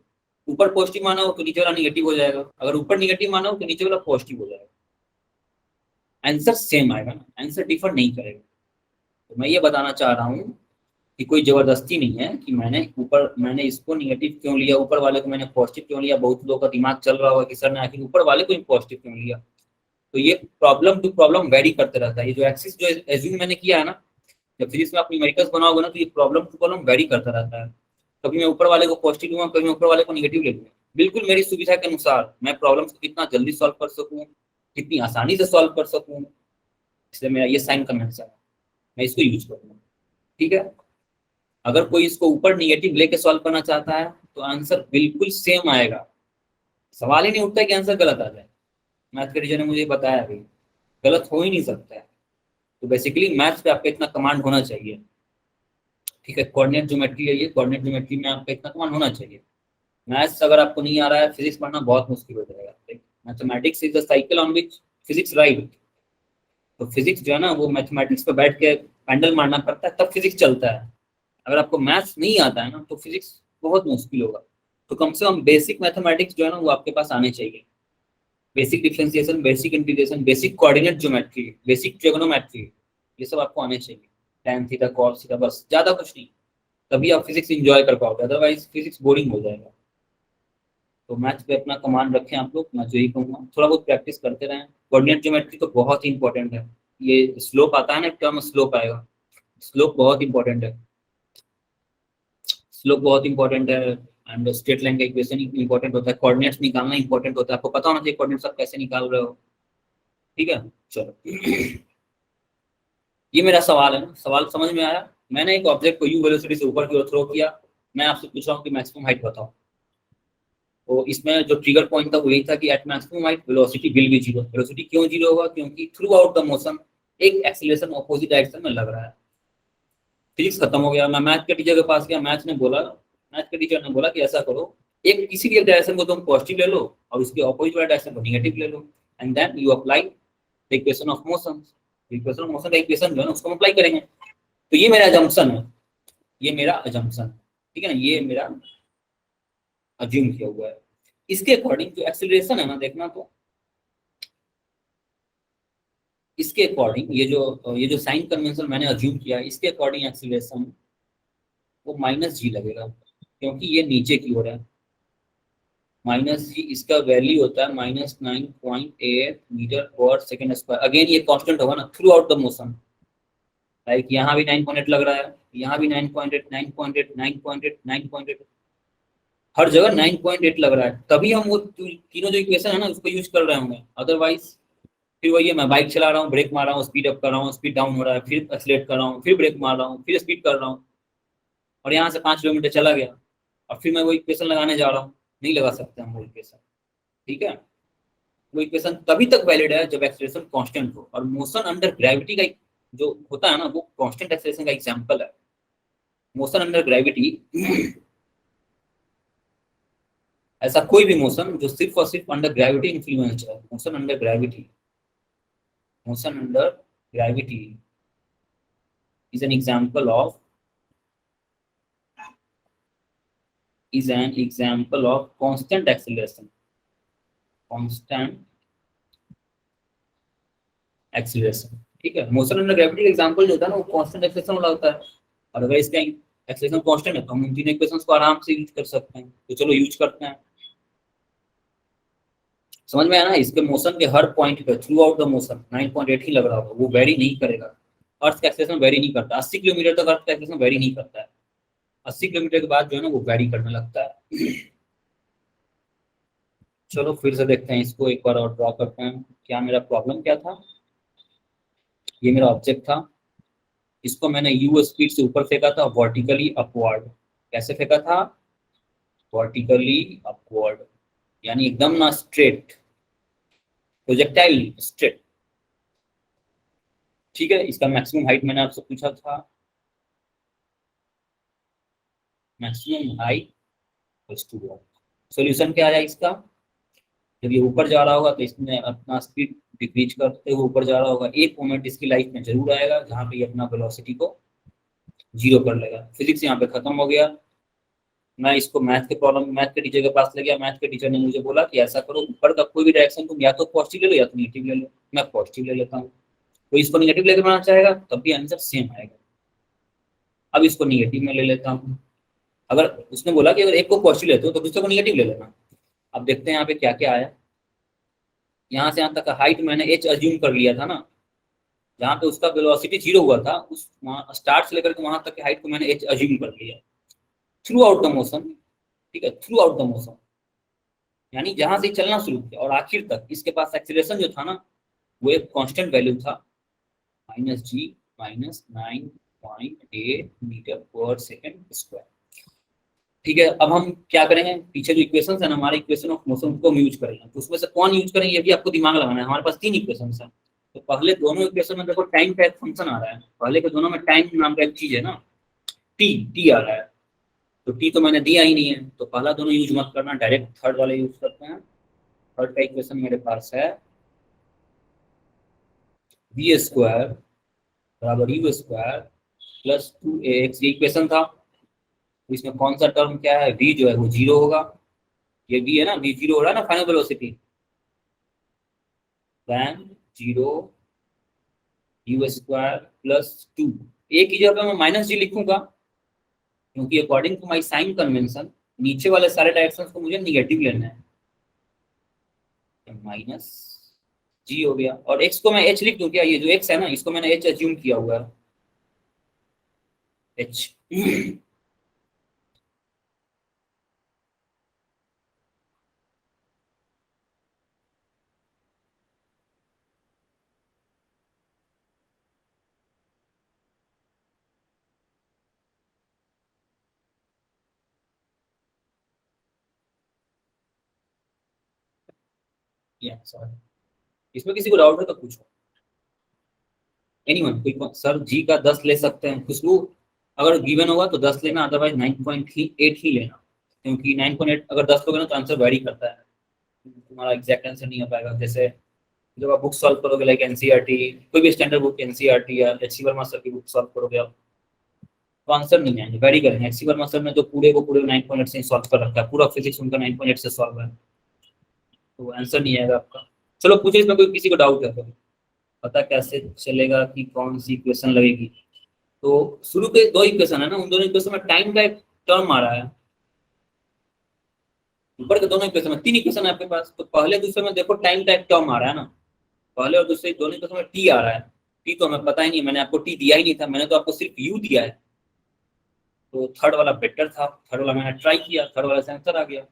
ऊपर पॉजिटिव माना हो तो नीचे वाला निगेटिव हो जाएगा, अगर ऊपर निगेटिव माना हो तो नीचे वाला पॉजिटिव हो जाएगा। आंसर सेम आएगा ना, आंसर डिफर नहीं करेगा। तो मैं ये बताना चाह रहा हूँ कि कोई जबरदस्ती नहीं है कि मैंने इसको निगेटिव क्यों लिया, ऊपर वाले को मैंने पॉजिटिव क्यों लिया। बहुत लोगों का दिमाग चल रहा होगा कि सर ने आखिर ऊपर वाले को ही पॉजिटिव क्यों लिया। तो ये प्रॉब्लम टू प्रॉब्लम वेरी करते रहता है। ये जो एक्सिस जो एज्यूम मैंने किया है ना, जब फिजिक्स में आप न्यूमेरिकल्स बनाओगे ना, तो ये प्रॉब्लम टू प्रॉब्लम वेरी करता रहता है। कभी मैं ऊपर वाले को पॉजिटिव लूंगा, कभी मैं ऊपर वाले को निगेटिव ले लूंगा। बिल्कुल मेरी सुविधा के अनुसार मैं प्रॉब्लम्स को कितना जल्दी सॉल्व कर सकूं, कितनी आसानी से सॉल्व कर सकूं, इसलिए मेरा ये साइन कन्वेंशन है, मैं इसको यूज करूंगा। ठीक है। अगर कोई इसको ऊपर निगेटिव लेके सॉल्व करना चाहता है तो आंसर बिल्कुल सेम आएगा। सवाल ही नहीं उठता है कि आंसर गलत आ जाए। मैथ के टीचर ने मुझे बताया अभी, गलत हो ही नहीं सकता है। तो बेसिकली मैथ्स पे आपका इतना कमांड होना चाहिए। ठीक है, कोऑर्डिनेट ज्योमेट्री है ये, कोऑर्डिनेट ज्योमेट्री में आपका इतना कमांड होना चाहिए। मैथ्स अगर आपको नहीं आ रहा है, फिजिक्स पढ़ना बहुत मुश्किल हो जाएगा। Mathematics is the cycle on which physics ride. तो फिजिक्स जो है ना, वो मैथमेटिक्स पे बैठ के पैंडल मारना पड़ता है, तब फिजिक्स चलता है। अगर आपको मैथ्स नहीं आता है ना, तो फिजिक्स बहुत मुश्किल होगा। तो कम से कम बेसिक मैथमेटिक्स जो है ना, वो आपके पास आने चाहिए। Basic differentiation, basic integration, basic coordinate geometry, basic trigonometry, ये सब आपको आने चाहिए। tan थीटा cos थीटा, बस ज्यादा कुछ नहीं। तभी आप फिजिक्स एंजॉय कर पाओगे, अदरवाइज फिजिक्स बोरिंग हो जाएगा। तो मैथ्स पे अपना कमांड रखें आप लोग, मैं जो ही कहूँगा थोड़ा बहुत प्रैक्टिस करते रहें। कोऑर्डिनेट ज्योमेट्री तो बहुत ही इंपॉर्टेंट है। ये स्लोप आता है ना, एक टर्म स्लोप आएगा, स्लोप बहुत इंपॉर्टेंट है। स्लोप बहुत इंपॉर्टेंट है। एंड स्ट्रेट लाइन का इक्वेशन इंपॉर्टेंट होता है। कोऑर्डिनेट्स निकालना इंपॉर्टेंट होता है। आपको पता होना चाहिए कोऑर्डिनेट्स आप कैसे निकाल रहे हो। ठीक है, चलो। ये मेरा सवाल है ना, सवाल समझ में आया। मैंने एक ऑब्जेक्ट को यू वेलोसिटी से ऊपर की ओर थ्रो किया। मैं आपसे पूछ रहा हूँ कि मैक्सिमम हाइट बताओ। तो इसमें जो ट्रिगर पॉइंट था वो यही था कि at maximum height velocity will be zero. Velocity क्यों जीरो होगा? क्योंकि थ्रू आउट द मोशन एक एक्सीलरेशन ऑपोजिट डायरेक्शन में लग रहा है। फिजिक्स खत्म हो गया। मैं मैथ के टीचर के पास गया, मैथ के टीचर ने बोला कि ऐसा करो, एक किसी भी एक डायरेक्शन को तुम पॉजिटिव ले लो और उसके ऑपोजिट वाले डायरेक्शन को निगेटिव ले लो, and then you apply the equation of motion. Equation of motion का इक्वेशन जो है ना, उसको अप्लाई करेंगे। तो ये मेरा अजम्पशन है, ये मेरा अजम्पशन। ठीक है ना, ये मेरा अज्यूम किया हुआ है। इसके अकॉर्डिंग जो एक्सीलरेशन है ना, देखना तो इसके अकॉर्डिंग ये जो साइन कन्वेंशन मैंने अज्यूम किया, इसके अकॉर्डिंग एक्सीलरेशन वो माइनस जी लगेगा, क्योंकि ये नीचे की ओर है। माइनस जी, इसका वैल्यू होता है -9.8 मीटर पर सेकेंड स्क्वायर। अगेन ये कांस्टेंट होगा ना through out the motion. Like यहाँ भी 9.8 लग रहा है, यहाँ भी 9.8, 9.8, 9.8, 9.8, हर जगह 9.8 लग रहा है। तभी हम वो तीनों जो इक्वेशन है ना, उसको यूज कर रहे होंगे। अदरवाइज फिर वही है, मैं बाइक चला रहा हूँ, ब्रेक मार रहा हूँ, स्पीड अप कर रहा हूँ, स्पीड डाउन हो रहा है, फिर एक्सीलरेट कर रहा हूँ, फिर ब्रेक मार रहा हूँ, फिर स्पीड कर रहा हूँ, और यहाँ से 5 किलोमीटर चला गया और फिर मैं वो इक्वेशन लगाने जा रहा हूँ। नहीं लगा सकते हम वो इक्वेशन। ठीक है, वो इक्वेशन तभी तक वैलिड है जब एक्सेलरेशन कांस्टेंट हो। और मोशन अंडर ग्रेविटी का जो होता है ना, वो कांस्टेंट एक्सेलरेशन का एग्जांपल है। मोशन अंडर ग्रेविटी, ऐसा कोई भी मोशन जो सिर्फ और सिर्फ अंडर ग्रेविटी इन्फ्लुएंस्ड है, motion under gravity is an example of constant acceleration, constant acceleration। ठीक है, मोशन अंडर ग्रेविटी का एग्जांपल जो होता है ना, वो कांस्टेंट एक्सेलरेशन वाला होता है। और अगर इसका एक्सेलरेशन कांस्टेंट है तो हम इन तीन इक्वेशंस को आराम से यूज कर सकते हैं। तो चलो यूज करते हैं। समझ में आया ना? इसके मोशन के हर पॉइंट पे थ्रू आउट द मोशन 9.8 ही लग रहा होगा, वो वेरी नहीं करेगा। अर्थ का एक्सेलरेशन वेरी नहीं करता। 80 किलोमीटर तक अर्थ का एक्सेलरेशन वेरी नहीं करता है। 80 किलोमीटर के बाद जो है ना, वो वेरी करने लगता है। चलो फिर से देखते हैं इसको, एक बार और ड्रॉ करते हैं। क्या मेरा प्रॉब्लम क्या था? ये मेरा ऑब्जेक्ट था, इसको मैंने यू स्पीड से ऊपर फेंका था, वर्टिकली अपवर्ड। कैसे फेंका था? वर्टिकली अपवर्ड, यानी एकदम ना स्ट्रेट, प्रोजेक्टाइल स्ट्रेट। ठीक है, इसका मैक्सिमम हाइट मैंने आपसे पूछा था, मैक्सिमम हाइट सॉल्यूशन क्या आया इसका? जब ये ऊपर जा रहा होगा तो इसमें अपना स्पीड डिक्रीज करते हुए ऊपर जा रहा होगा। एक मोमेंट इसकी लाइफ में जरूर आएगा जहाँ पे ये अपना वेलोसिटी को जीरो कर लेगा। फिजिक्स यहाँ पे खत्म हो गया। मैं इसको मैथ के टीचर के पास ले गया। मैथ के टीचर ने मुझे बोला कि ऐसा करो, ऊपर का कोई भी डायरेक्शन तुम या तो पॉजिटिव ले लो या तो नेगेटिव ले लो। मैं पॉजिटिव ले लेता हूँ। कोई इसको नेगेटिव लेकर बनाना चाहेगा तब भी आंसर सेम आएगा। अब इसको निगेटिव में ले लेता हूँ। अगर उसने बोला कि अगर एक को पॉजिटिव लेते हो तो दूसरे को निगेटिव ले लेना। अब देखते हैं यहाँ पे क्या क्या आया। यहाँ से यहाँ तक हाइट मैंने h अज्यूम कर लिया था ना, जहाँ पे उसका वेलोसिटी 0 हुआ था, उस वहाँ स्टार्ट से लेकर के वहां तक की हाइट को मैंने h अज्यूम कर लिया थ्रू आउट द मोशन। ठीक है, थ्रू आउट द मोशन, यानी जहां से चलना शुरू किया और आखिर तक इसके पास एक्सीलरेशन जो था ना, वो एक कांस्टेंट वैल्यू था, -g -9.8 मीटर पर सेकेंड स्क्वायर। ठीक है, अब हम क्या करेंगे, पीछे जो इक्वेशन है ना हमारे, इक्वेशन ऑफ मोशन को हम यूज करेंगे। तो उसमें से कौन यूज करेंगे ये भी आपको दिमाग लगाना है। हमारे पास 3 इक्वेशन है। तो पहले दोनों इक्वेशन में देखो टाइम का एक फंक्शन आ रहा है, पहले के दोनों में टाइम नाम का एक चीज है ना, टी टी आ रहा है। तो टी तो मैंने दिया ही नहीं है, तो पहला दोनों यूज मत करना, डायरेक्ट थर्ड वाले यूज करते हैं। थर्ड का इक्वेशन मेरे पास है वी स्क्वायर बराबर यू स्क्वायर प्लस 2ax, ये इक्वेशन था। तो इसमें कौन सा टर्म क्या है, v जो है वो 0 होगा। ये v है ना, v 0 हो रहा है ना फाइनल वेलोसिटी, वैन 0 यू स्क्वायर प्लस 2। एक की जगह पे मैं -g लिखूंगा, क्योंकि according to my sign convention नीचे वाले सारे डायरेक्शंस को मुझे निगेटिव लेना है। -g हो गया, और x को मैं h लिख दूं क्या, ये जो x है ना इसको मैंने h अज्यूम किया हुआ है, h। इसमें किसी को डाउट है तो पूछो। एनीवन, कोई सर जी का 10 ले सकते हैं, खुशबू अगर गिवन होगा तो 10 लेना, अदरवाइज 9.8 ही लेना, क्योंकि 9.8 अगर 10 लोगे ना तो आंसर वेरी करता है, तुम्हारा एग्जैक्ट आंसर नहीं आ पाएगा। जैसे जब आप बुक सॉल्व करोगे लाइक एनसीईआरटी, कोई भी स्टैंडर्ड बुक एनसीईआरटी या एचसी वर्मा सर की बुक सॉल्व करोगे आप, तो आंसर नहीं आएंगे, वेरी करेंगे। एचसी वर्मा सर ने तो पूरे को पूरे 9.8 से सॉल्व कर रखा है, पूरा फिजिक्स उनका 9.8 से सॉल्व है, तो आंसर नहीं आएगा आपका। चलो पूछे, इसमें कोई किसी को डाउट है तो पता कैसे चलेगा कि कौन सी इक्वेशन लगेगी। तो शुरू के 2 इक्वेशन है ना, उन दोनों इक्वेशन में टाइम का एक टर्म आ रहा है, ऊपर के दोनों इक्वेशन में 3 इक्वेशन है आपके पास, तो पहले दूसरे में देखो टाइम का एक टर्म आ रहा है ना, पहले और दूसरे दोनों इक्वेशन में टी आ रहा है। टी तो हमें पता ही नहीं, मैंने आपको टी दिया ही नहीं था, मैंने तो आपको सिर्फ यू दिया है। तो थर्ड वाला बेटर था, थर्ड वाला मैंने ट्राई किया, थर्ड वाला से आंसर आ गया।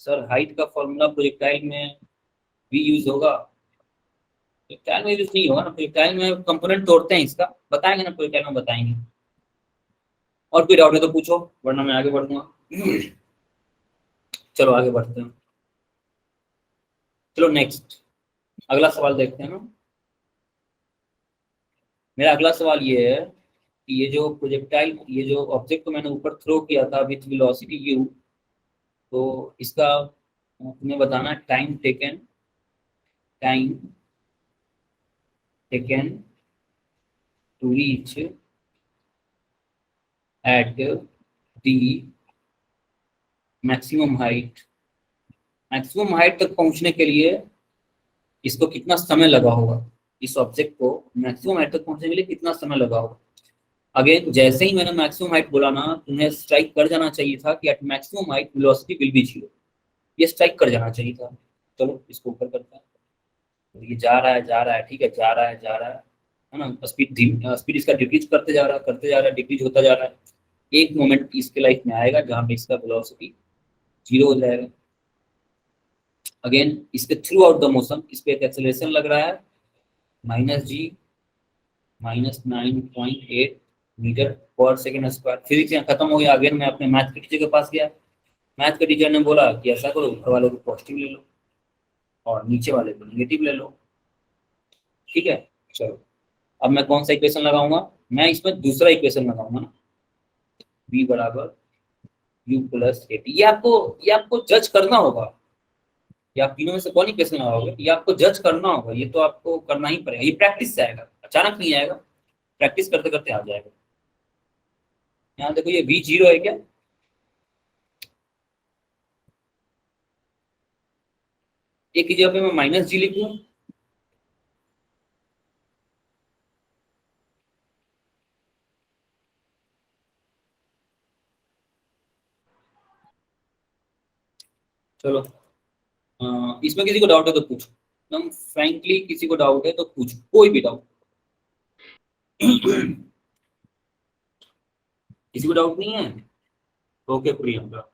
सर हाइट का फॉर्मूला प्रोजेक्टाइल में भी यूज होगा, प्रोजेक्टाइल में यूज नहीं होगा ना, प्रोजेक्टाइल में कंपोनेंट तोड़ते हैं इसका, बताएंगे ना प्रोजेक्टाइल में बताएंगे। और कोई डाउट है तो पूछो, वरना मैं आगे बढ़ूंगा। चलो आगे बढ़ते हैं। चलो नेक्स्ट अगला सवाल देखते हैं ना। मेरा अगला सवाल ये है कि ये जो प्रोजेक्टाइल, ये जो ऑब्जेक्ट को मैंने ऊपर थ्रो किया था विथ वेलोसिटी u, तो इसका तुम्हें बताना time taken, time taken to reach at the maximum height, maximum height तक पहुंचने के लिए इसको कितना समय लगा होगा, इस ऑब्जेक्ट को मैक्सिमम हाइट तक पहुंचने के लिए कितना समय लगा होगा। अगेन जैसे ही मैंने मैक्सिमम हाइट बोला ना, तुम्हें स्ट्राइक कर जाना चाहिए था कि at maximum height velocity will be 0, ये स्ट्राइक कर जाना चाहिए था। चलो इसको ऊपर करते हैं। तो ये जा रहा है जा रहा है, ठीक है, जा रहा है जा रहा है ना, स्पीड स्पीड इसका डिक्रीज करते जा रहा है, करते जा रहा है, डिक्रीज होता जा रहा है। एक मोमेंट इसके लाइफ में आएगा जहाँ पे इसका वेलोसिटी 0 हो जाएगा। अगेन इसके थ्रू आउट द मोशन इस पे एक एक्सेलरेशन लग रहा है, -g -9.8 मीटर पर सेकेंड स्क्वायर। फिजिक्स यहाँ खत्म हो गया। अगेन मैं अपने मैथ के टीचर के पास गया, मैथ के टीचर ने बोला कि ऐसा करो, ऊपर वाले को पॉजिटिव ले लो और नीचे वाले को निगेटिव ले लो। ठीक है, चलो अब मैं कौन सा इक्वेशन लगाऊंगा, मैं इसमें दूसरा इक्वेशन लगाऊंगा ना, v बराबर u प्लस ए टी। ये आपको जज करना होगा, ये आप तीनों में से कौन इक्वेशन लगाओगे, ये आपको जज करना होगा, ये तो आपको करना ही पड़ेगा, ये प्रैक्टिस से आएगा, अचानक नहीं आएगा, प्रैक्टिस करते करते आ जाएगा। यहाँ देखो ये v 0 है क्या, एक की जगह पे मैं -g लिख लूँ, चलो इसमें किसी को डाउट है तो पूछो, एकदम फ्रैंकली किसी को डाउट है तो पूछो, कोई भी डाउट। किसी को डाउट नहीं है? ओके प्रियंका।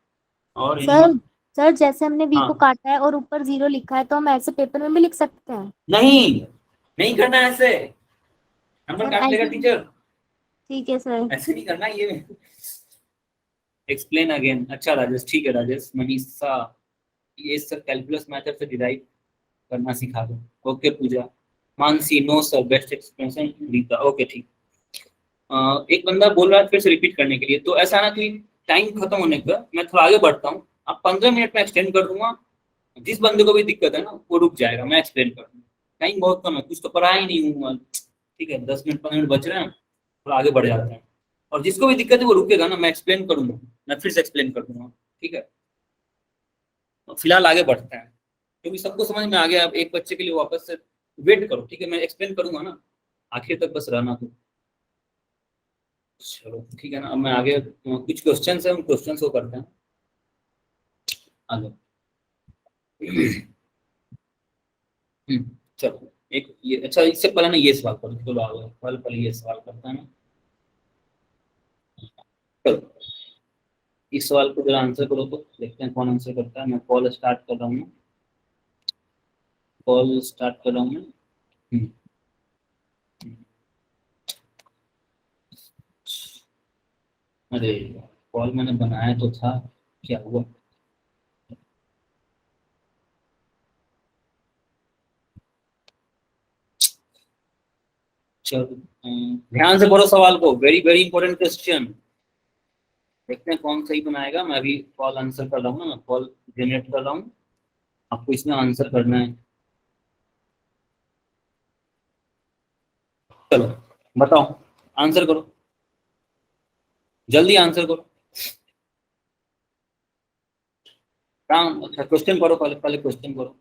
और सर सर जैसे हमने वी को हाँ, काटा है और ऊपर 0 लिखा है, तो हम ऐसे पेपर में भी लिख सकते हैं? नहीं नहीं करना है ऐसे, नंबर सर काट लेगा ऐसे, टीचर। ठीक है सर। ऐसे नहीं करना ये। Explain again. अच्छा राजेश, ठीक है राजेश। मनीषा, ये सर कैलकुलस मेथड से डिराइव करना सिखा दो। Okay Pooja. Mansi, no sir, best explanation Rita. Okay ठीक। एक बंदा बोल रहा है फिर से रिपीट करने के लिए, तो ऐसा ना कि टाइम खत्म होने का मैं थोड़ा आगे बढ़ता हूँ, अब 15 मिनट में एक्सटेंड कर दूंगा। जिस बंदे को भी दिक्कत है ना वो रुक जाएगा, मैं एक्सप्लेन कर दूंगा। टाइम बहुत कम है, कुछ तो पढ़ा ही नहीं हूँ। ठीक है, 10 मिनट 15 मिनट बच रहे हैं, थोड़ा आगे बढ़ जाते हैं। और जिसको भी दिक्कत है वो रुकेगा ना, मैं एक्सप्लेन करूंगा, मैं फिर से एक्सप्लेन कर दूंगा। ठीक है, तो फिलहाल आगे बढ़ते हैं, क्योंकि सबको समझ में आ गया। अब एक बच्चे के लिए वापस से वेट करो, ठीक है, मैं एक्सप्लेन करूंगा ना, आखिर तक बस रहना तो। चलो ठीक है ना, अब मैं आगे कुछ क्वेश्चन है, उन क्वेश्चन को करते हैं आगे। चलो एक ये, अच्छा इससे पहले ना ये सवाल करो, चलो आओ पहले पहले ये सवाल करते हैं ना। चलो इस सवाल को जरा आंसर करो तो देखते हैं कौन आंसर करता है। मैं कॉल स्टार्ट कर रहा हूँ, कॉल स्टार्ट कर रहा हूँ मैं। हम्म, अरे कॉल मैंने बनाया तो था, क्या हुआ? चलो ध्यान से पढ़ो सवाल को, वेरी वेरी इंपॉर्टेंट क्वेश्चन। देखते हैं कौन सही बनाएगा। मैं अभी कॉल आंसर कर रहा हूँ ना, मैं कॉल जनरेट कर रहा हूँ, आपको इसमें आंसर करना है। चलो बताओ, आंसर करो, जल्दी आंसर करो। काम, अच्छा क्वेश्चन पढ़ो, पहले पहले क्वेश्चन पढ़ो।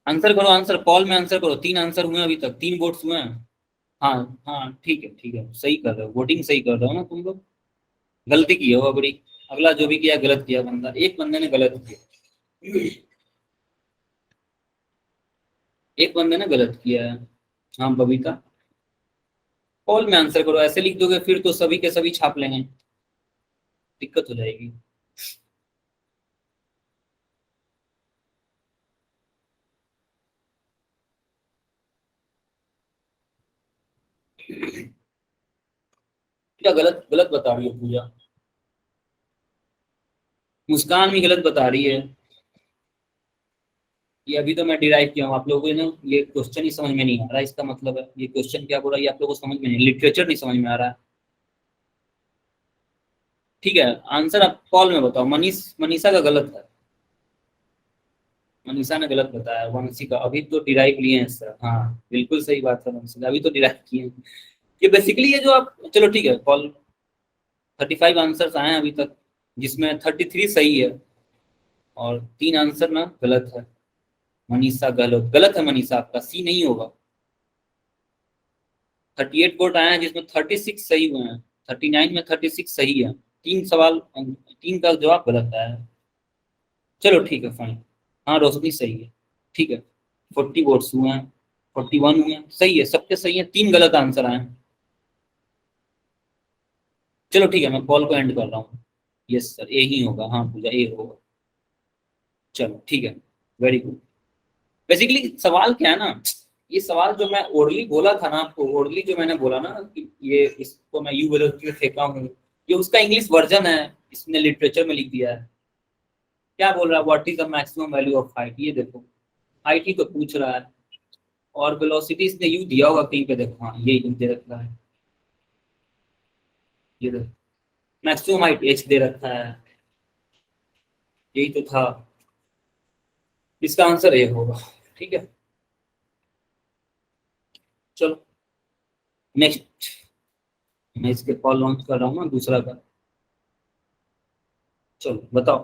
आंसर करो, आंसर कॉल में आंसर करो। 3 आंसर हुए हैं अभी तक, 3 वोट्स हुए हैं। हाँ हाँ ठीक है, सही कर रहे हो, वोटिंग सही कर रहे हो ना तुम लोग। गलती की हो बड़ी, अगला जो भी किया गलत किया बंदा, एक बंदे ने गलत किया, एक बंदे ने गलत किया है। हाँ बबीता, कॉल में आंसर करो, ऐसे लिख दोगे फिर तो सभी के सभी छाप लेंगे, दिक्कत हो जाएगी। क्या गलत गलत बता रही है पूजा? मुस्कान भी गलत बता रही है। ये अभी तो मैं डिराइव किया हूँ, आप लोगों को ना ये क्वेश्चन ही समझ में नहीं आ रहा है, इसका मतलब है ये क्वेश्चन क्या बोल रहा है, ये आप लोगों को समझ में नहीं, लिटरेचर नहीं समझ में आ रहा है। ठीक है, आंसर आप कॉल में बताओ। मनीषा का गलत है, मनीषा ने गलत बताया। वंशी का अभी तो डिराइव लिए हैं सर, हाँ बिल्कुल सही बात है वंशी का, अभी तो डिराइव किए हैं। ये बेसिकली ये जो आप, चलो ठीक है, कॉल 35 आंसर्स आए हैं अभी तक, जिसमें 33 सही है और 3 आंसर ना गलत है। मनीषा गलत, गलत है मनीषा, आपका सी नहीं होगा। 38 वोट आए हैं जिसमें 36 सही हुए हैं, 39 में 36 सही है। 3 सवाल, 3 का जवाब गलत आया है। चलो ठीक है फाइन। हाँ रोशनी सही है, ठीक है। 40 वोट्स हुए हैं, 41 हुए हैं, सही है, सबके सही है, 3 गलत आंसर आए हैं। चलो ठीक है, मैं कॉल को एंड कर रहा हूँ। यस सर, ए ही होगा, हाँ पूजा ए होगा। चलो ठीक है, वेरी गुड। बेसिकली सवाल क्या है ना, ये सवाल जो मैं ओरली बोला था ना आपको, ओरली जो मैंने बोला ना कि ये इसको मैं यू वेलोसिटी फेंका हूँ, ये उसका इंग्लिश वर्जन है, इसने लिटरेचर में लिख दिया है। क्या बोल रहा है, what is the maximum value of height, ये देखो, हाइट ही तो पूछ रहा है। और वेलोसिटी इसने यू दिया होगा कहीं पे, देखो हाँ ये यू दे रखा है, ये देखो मैक्सिमम हाइट एच दे रखा है, यही तो था। इसका आंसर ए होगा। ठीक है, चलो नेक्स्ट। मैं इसके कॉल लॉन्च कर रहा हूँ ना दूसरा का। चलो बताओ।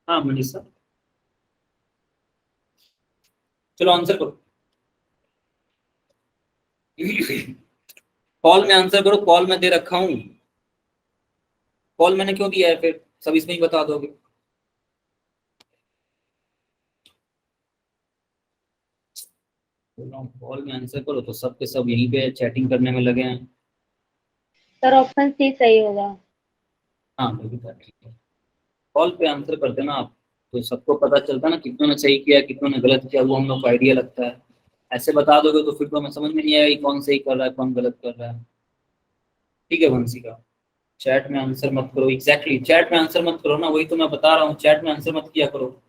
हाँ मनीषा, चलो आंसर करो। कॉल में आंसर करो, कॉल में दे रखा हूँ, कॉल मैंने क्यों दिया है फिर, सब इसमें ही बता दोगे। कॉल में आंसर करो तो सब के सब यहीं पे चैटिंग करने में लगे हैं। सर ऑप्शन सी सही होगा। हाँ बिल्कुल ठीक है, कॉल पे आंसर करते ना आप, तो सबको पता चलता ना कितनों ने सही किया कितनों ने गलत किया, वो हम लोग को आइडिया लगता है। ऐसे बता दोगे तो फिर तो हमें समझ में नहीं आएगा कि कौन सही कर रहा है कौन गलत कर रहा है। ठीक है वंशिका, चैट में आंसर मत करो, एग्जैक्टली चैट में आंसर मत करो ना, वही तो मैं बता रहा हूँ, चैट में आंसर मत किया करो।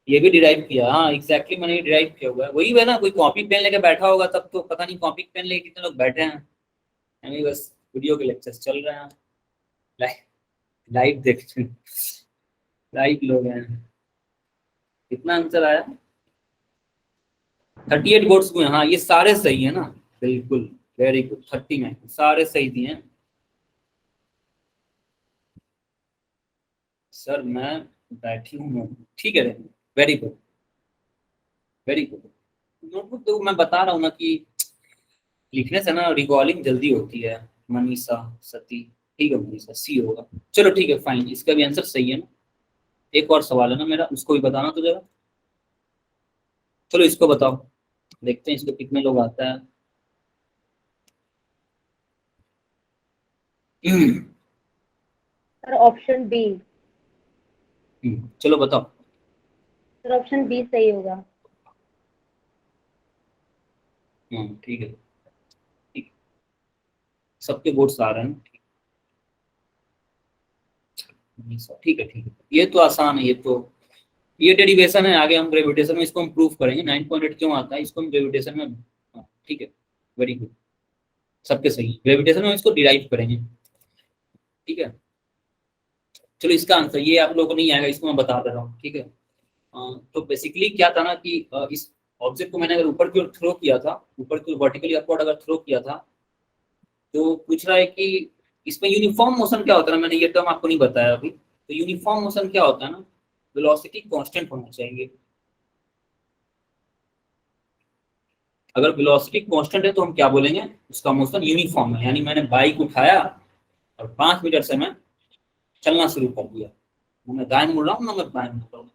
ये भी डिराइव किया, हाँ एग्जैक्टली मैंने ये डिराइव किया हुआ है, वही है ना, कोई कॉपी पेन लेके बैठा होगा तब तो, पता नहीं कॉपी पेन लेके कितने लोग बैठे हैं, यानी बस वीडियो के लेक्चर्स चल रहे हैं, लाइव लाइव देखते हैं, लाइव लोग हैं। कितना आंसर आया, 38 वोट्स हुए, हाँ ये सारे सही है ना, बिल्कुल वेरी गुड, 39 सारे सही दिए हैं। सर मैं बैठी हूँ, ठीक है, very good very good. Notebook तो मैं बता रहा हूँ ना कि लिखने से ना रिकॉलिंग जल्दी होती है। मनीषा सती, ठीक है मनीषा, सी होगा। चलो ठीक है फाइन, इसका भी आंसर सही है ना। एक और सवाल है ना मेरा, उसको भी बताना तो जरा। चलो इसको बताओ, देखते हैं इसको कितने लोग आता है। Sir option B. चलो बताओ। सर ऑप्शन बी सही होगा। ठीक है, ठीक, सबके वोट्स आ रहे हैं। ठीक है ठीक है, ये तो आसान है, ये डेरिवेशन है, आगे हम ग्रेविटेशन में इसको हम प्रूव करेंगे, 9.8 क्यों आता है इसको हम ग्रेविटेशन में, ठीक है वेरी गुड, सबके सही, ग्रेविटेशन में इसको डिराइव करेंगे। ठीक है चलो इसका आंसर ये आप लोगों को नहीं आएगा, इसको मैं बता दे रहा हूँ, ठीक है। तो बेसिकली क्या था ना कि इस ऑब्जेक्ट को मैंने अगर ऊपर की ओर थ्रो किया था, ऊपर की ओर वर्टिकली अपवर्ड अगर थ्रो किया था, तो पूछ रहा है कि इसमें यूनिफॉर्म मोशन क्या होता है, मैंने ये टर्म आपको नहीं बताया अभी। तो यूनिफॉर्म मोशन क्या होता है ना, वेलोसिटी कांस्टेंट होना चाहिए। अगर वेलोसिटी कांस्टेंट है तो हम क्या बोलेंगे, उसका मोशन यूनिफॉर्म है, यानी मैंने बाइक उठाया और 5 मीटर से मैं चलना शुरू कर दिया, ना मैं दाएं मुड़ रहा हूँ ना मैं बाएं मुड़ रहा हूँ,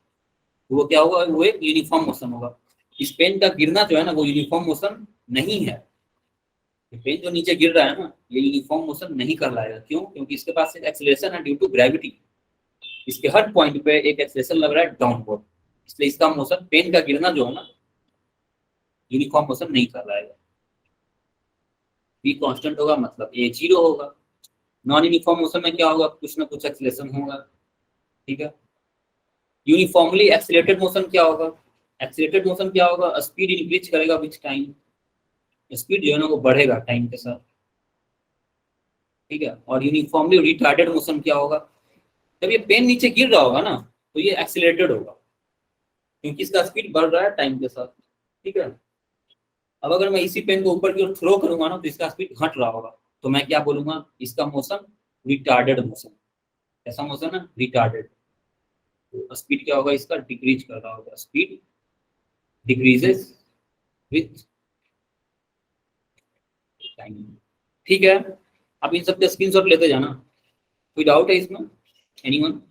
तो वो क्या होगा, वो एक यूनिफॉर्म मोशन होगा। इस पेन का गिरना जो है ना वो यूनिफॉर्म मोशन नहीं है, पेन जो नीचे गिर रहा है ना ये यूनिफॉर्म मोशन नहीं कर लाएगा, क्यों, क्योंकि इसके पास एक एक्सीलरेशन है ड्यू टू ग्रेविटी, इसके हर पॉइंट पे एक एक्सीलरेशन लग रहा है डाउनवर्ड, इसलिए इसका मोशन, पेन का गिरना जो है ना यूनिफॉर्म मोशन नहीं कर लाएगा। बी कांस्टेंट होगा मतलब ए जीरो होगा। नॉन यूनिफॉर्म मोशन में क्या होगा, कुछ ना कुछ एक्सीलरेशन होगा, ठीक है। यूनिफॉर्मली एक्सीलरेटेड मोशन क्या होगा, एक्सीलरेटेड मोशन क्या होगा, स्पीड इंक्रीज करेगा विथ टाइम, स्पीड जो है ना वो बढ़ेगा टाइम के साथ, ठीक है। और यूनिफॉर्मली रिटार्डेड मोशन क्या होगा, जब ये पेन नीचे गिर रहा होगा ना तो ये एक्सीलरेटेड होगा, क्योंकि इसका स्पीड बढ़ रहा है टाइम के साथ, ठीक है। अब अगर मैं इसी पेन को ऊपर की ओर थ्रो करूंगा ना तो इसका स्पीड घट रहा होगा, तो मैं क्या बोलूंगा, इसका मोशन रिटार्डेड मोशन, ऐसा मोशन है रिटार्डेड, तो स्पीड क्या होगा, इसका डिक्रीज कर रहा होगा, स्पीड डिक्रीजेस विथ टाइम, ठीक है। आप इन सब के स्क्रीनशॉट लेते जाना। कोई डाउट है इसमें, anyone?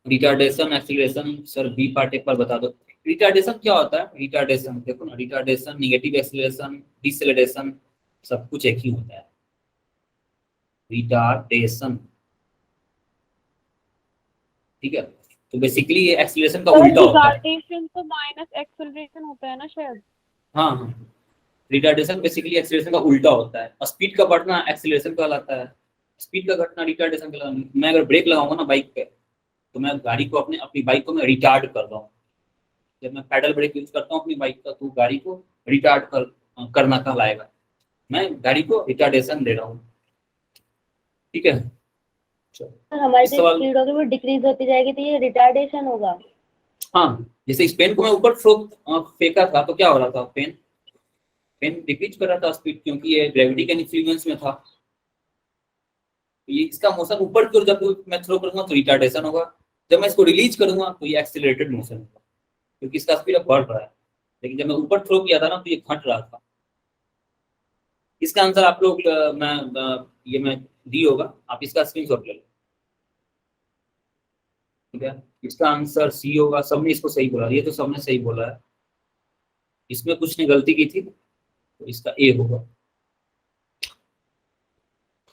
Retardation acceleration, sir B part एक बार बता दो। रिटार्डेशन क्या होता है, रिटार्डेशन देखो ना, रिटार्डेशन, नेगेटिव एक्सीलरेशन, डिसेलरेशन, सब कुछ एक ही होता है, रिटार्डेशन, ठीक है। तो बेसिकली ये एक्सीलरेशन का उल्टा होता है। रिटार्डेशन तो माइनस एक्सेलरेशन होता है ना शायद। हाँ हाँ, रिटार्डेशन बेसिकली एक्सीलरेशन का उल्टा होता है, स्पीड का बढ़ना एक्सीलरेशन कहलाता है, स्पीड का घटना रिटार्डेशन कहलाता है। मैं अगर ब्रेक लगाऊंगा ना बाइक पे, तो मैं गाड़ी को अपनी बाइक को मैं रिटार्ड कर रहा हूँ, जब मैं पैडल ब्रेक यूज करता हूँ अपनी बाइक का, तो गाड़ी को करना कहलाएगा, मैं गाड़ी को रिटार्डेशन दे रहा हूँ, ठीक है। चलो सर हमारी इस जो सवाल, स्पीड होगी वो डिक्रीज होती जाएगी तो ये रिटार्डेशन होगा। हाँ जैसे इस पेन को मैं ऊपर फेंका था तो क्या हो रहा था, पेन पेन डिक्रीज कर रहा था स्पीड, क्योंकि ये ग्रेविटी के इन्फ्लुएंस में था। ये इसका मोशन ऊपर की ओर जब मैं थ्रो करूंगा तो रिटार्डेशन होगा, जब मैं इसको रिलीज करूंगा तो ये एक्सीलरेटेड मोशन होगा, क्योंकि इसका स्पीड अब बढ़ रहा है। लेकिन जब मैं ऊपर थ्रो किया था ना तो ये घट रहा था, इसका आंसर आप लोग ये मैं दी होगा, आप इसका स्क्रीनशॉट ले लो। ठीक है, इसका आंसर सी होगा। सबने इसको सही बोला, ये तो सबने सही बोला है, इसमें कुछ ने गलती की थी, तो इसका ए होगा।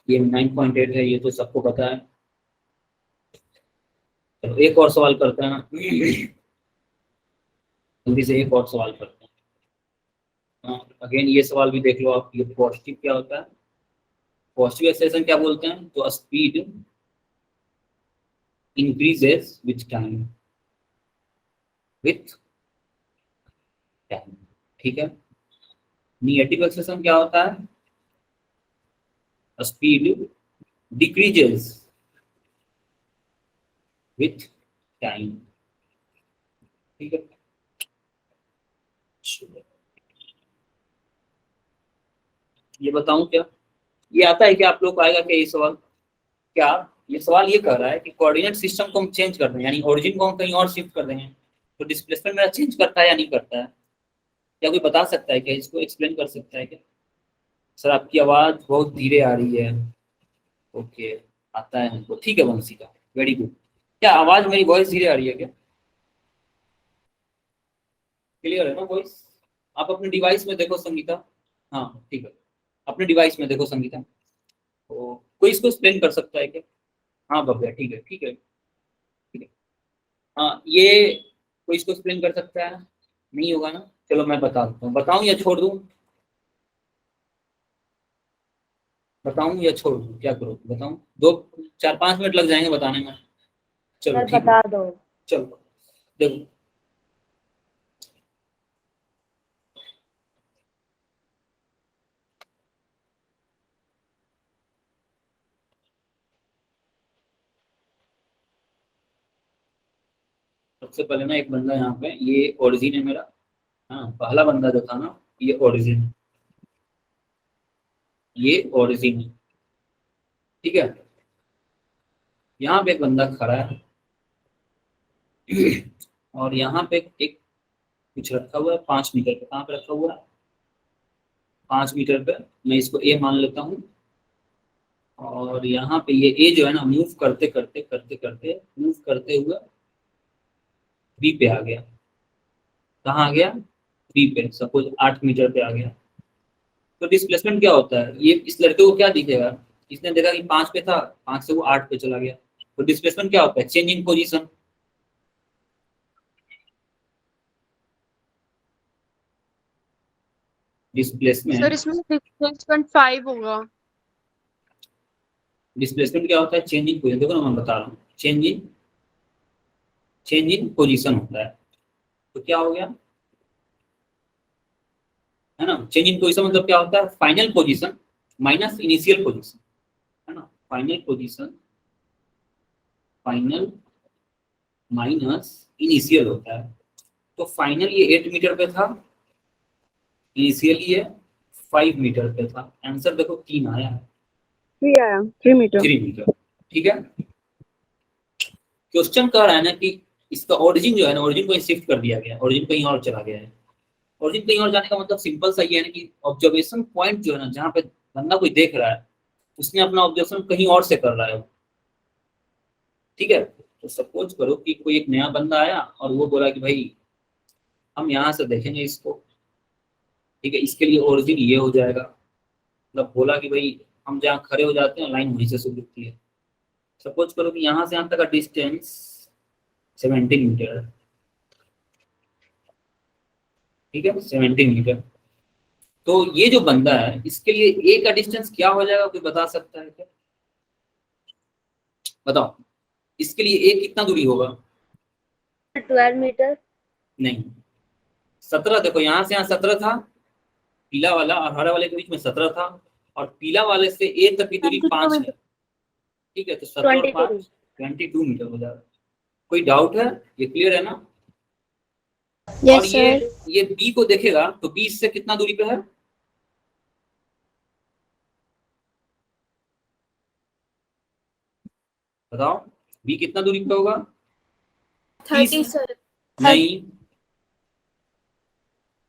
ये 9.8 है, ये तो सबको पता है। चलो एक और सवाल करते हैं, जल्दी से एक और सवाल करते हैं। अगेन ये सवाल भी देख लो आप, ये पॉजिटिव क्या होता है, पॉजिटिव एक्सेलरेशन क्या बोलते हैं, तो speed increases with time, with time. ठीक है, नेगेटिव एक्सेलरेशन क्या होता है, स्पीड डिक्रीजेस विथ टाइम। ठीक है, ये बताऊं क्या, ये आता है क्या आप लोग को, आएगा क्या ये सवाल? क्या ये सवाल ये कह रहा है कि कोऑर्डिनेट सिस्टम को हम चेंज कर दें, यानी ओरिजिन को हम कहीं और शिफ्ट कर देंगे, तो डिस्प्लेसमेंट मेरा चेंज करता है या नहीं करता है? क्या कोई बता सकता है क्या, इसको एक्सप्लेन कर सकता है क्या? सर आपकी आवाज बहुत धीरे आ रही है। ओके, आता है हमको, ठीक है वंशी का, वेरी गुड। क्या आवाज मेरी वॉइस धीरे आ रही है क्या? क्लियर है ना वॉइस? आप अपने डिवाइस में देखो संगीता। हाँ ठीक है, अपने डिवाइस में देखो संगीता। तो कोई इसको एक्सप्लेन कर सकता है क्या? हाँ भव्या, ठीक है ठीक है ठीक है। हाँ, ये कोई इसको एक्सप्लेन कर सकता है? नहीं होगा ना, चलो मैं बता देता हूँ। बताऊँ या छोड़ दूँ? बताऊँ या छोड़ दूँ, क्या करूँ बताऊँ? 2-4-5 मिनट लग जाएंगे बताने में। चलो सर ठीक है, बता दो। चलो देखो, सबसे पहले ना एक बंदा यहाँ पे, ये ओरिजिन है मेरा। हाँ, पहला बंदा जो था ना, ये ओरिजिन, ये ओरिजिन है। ठीक है, यहाँ पे एक बंदा खड़ा है और यहाँ पे एक कुछ रखा हुआ है 5 मीटर पे। कहाँ पे रखा हुआ है? 5 मीटर पे। मैं इसको ए मान लेता हूँ, और यहाँ पे ये ए जो है ना, मूव करते करते करते करते मूव करते हुए बी पे आ गया। कहाँ आ गया? बी पे। सपोज 8 मीटर पे आ गया। तो डिस्प्लेसमेंट क्या होता है, ये इस लड़के को क्या दिखेगा? इसने देखा कि 5 पे था, 5 से वो 8 पे चला गया। तो डिस्प्लेसमेंट क्या होता है? Change in position. Sir displacement, इसमें 6.5 होगा। डिस्प्लेसमेंट क्या होता है? Change in position. देखो ना, मैं बता रहा हूँ, चेंज इन पोजीशन होता है। तो क्या हो गया, है ना? चेंज इन पोजीशन मतलब क्या होता है? Final position minus initial position, है ना? Final position, final minus initial होता है। तो फाइनल ये 8 मीटर पे था, इनिशियली ये 5 मीटर पे था। आंसर देखो 3 आया, 3 मीटर। 3 मीटर। ठीक है, क्वेश्चन कह रहा है ना कि इसका ओरिजिन जो है ना, ओरिजिन को शिफ्ट कर दिया गया, ओरिजिन कहीं और चला गया है। ओरिजिन कहीं और जाने का मतलब सिंपल सा ही है ना कि ऑब्जर्वेशन पॉइंट जो है ना, जहाँ पे बंदा कोई देख रहा है, उसने अपना ऑब्जर्वेशन कहीं और से कर रहा है। ठीक है, तो सपोज करो कि कोई एक नया बंदा आया और वो बोला कि भाई हम यहाँ से देखेंगे इसको। ठीक है, इसके लिए ओरिजिन ये हो जाएगा, मतलब बोला कि भाई हम जहाँ खड़े हो जाते हैं, लाइन वहीं से शुरू होती है। सपोज करो कि यहाँ से यहाँ तक का डिस्टेंस 17 मीटर है। ठीक है, 17 मीटर। तो ये जो बंदा है, इसके लिए ए का डिस्टेंस क्या हो जाएगा, कोई बता सकता है क्या? बताओ, इसके लिए ए कितना दूरी होगा? 12 मीटर। नहीं, 17। देखो यहाँ से यहाँ 17 था, पीला वाला और हरा वाले के बीच में 17 था, और पीला वाले से ए तक की दूरी 5 है। ठीक है, तो 17 और 5 22 मीटर हो जाएगा। कोई डाउट है? ये क्लियर है ना? और यस सर। ये बी को देखेगा तो बी से कितना दूरी पे है? बताओ, बी कितना दूरी पे होगा? 30 सर। नहीं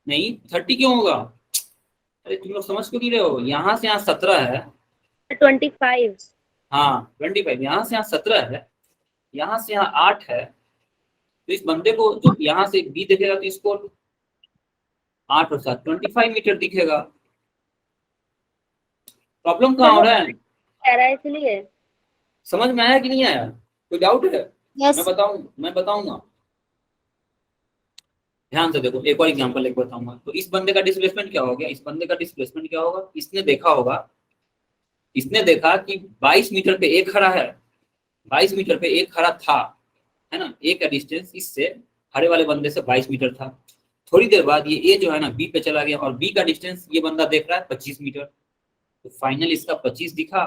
नहीं, 30 क्यों होगा? अरे तुम लोग समझ क्यों नहीं रहे हो? यहाँ से यहाँ 17 है, 25. हाँ 25, यहाँ से यहाँ 17 है, यहाँ से यहाँ 8 है, तो इस बंदे को जो यहाँ से बी दिखेगा तो इसको 8 और 7 25 मीटर दिखेगा। प्रॉब्लम कहाँ हो रहा है? कह रहा है इसलिए. समझ में आया कि नहीं आया? कोई डाउट है? यस मैं बताऊंगा, ध्यान से देखो। एक और एग्जांपल एक बताऊंगा। तो इस बंदे का डिस्प्लेसमेंट क्या हो गया? इस बंदे का डिस्प्लेसमेंट क्या होगा? इसने देखा होगा, इसने देखा कि 22 मीटर पे एक खड़ा है, 22 मीटर पे एक खड़ा था, है ना, ए का डिस्टेंस इससे हरे वाले बंदे से 22 मीटर था। थोड़ी देर बाद ये ए जो है ना बी पे चला गया, और बी का डिस्टेंस ये बंदा देख रहा है 25 मीटर, तो फाइनल इसका 25 दिखा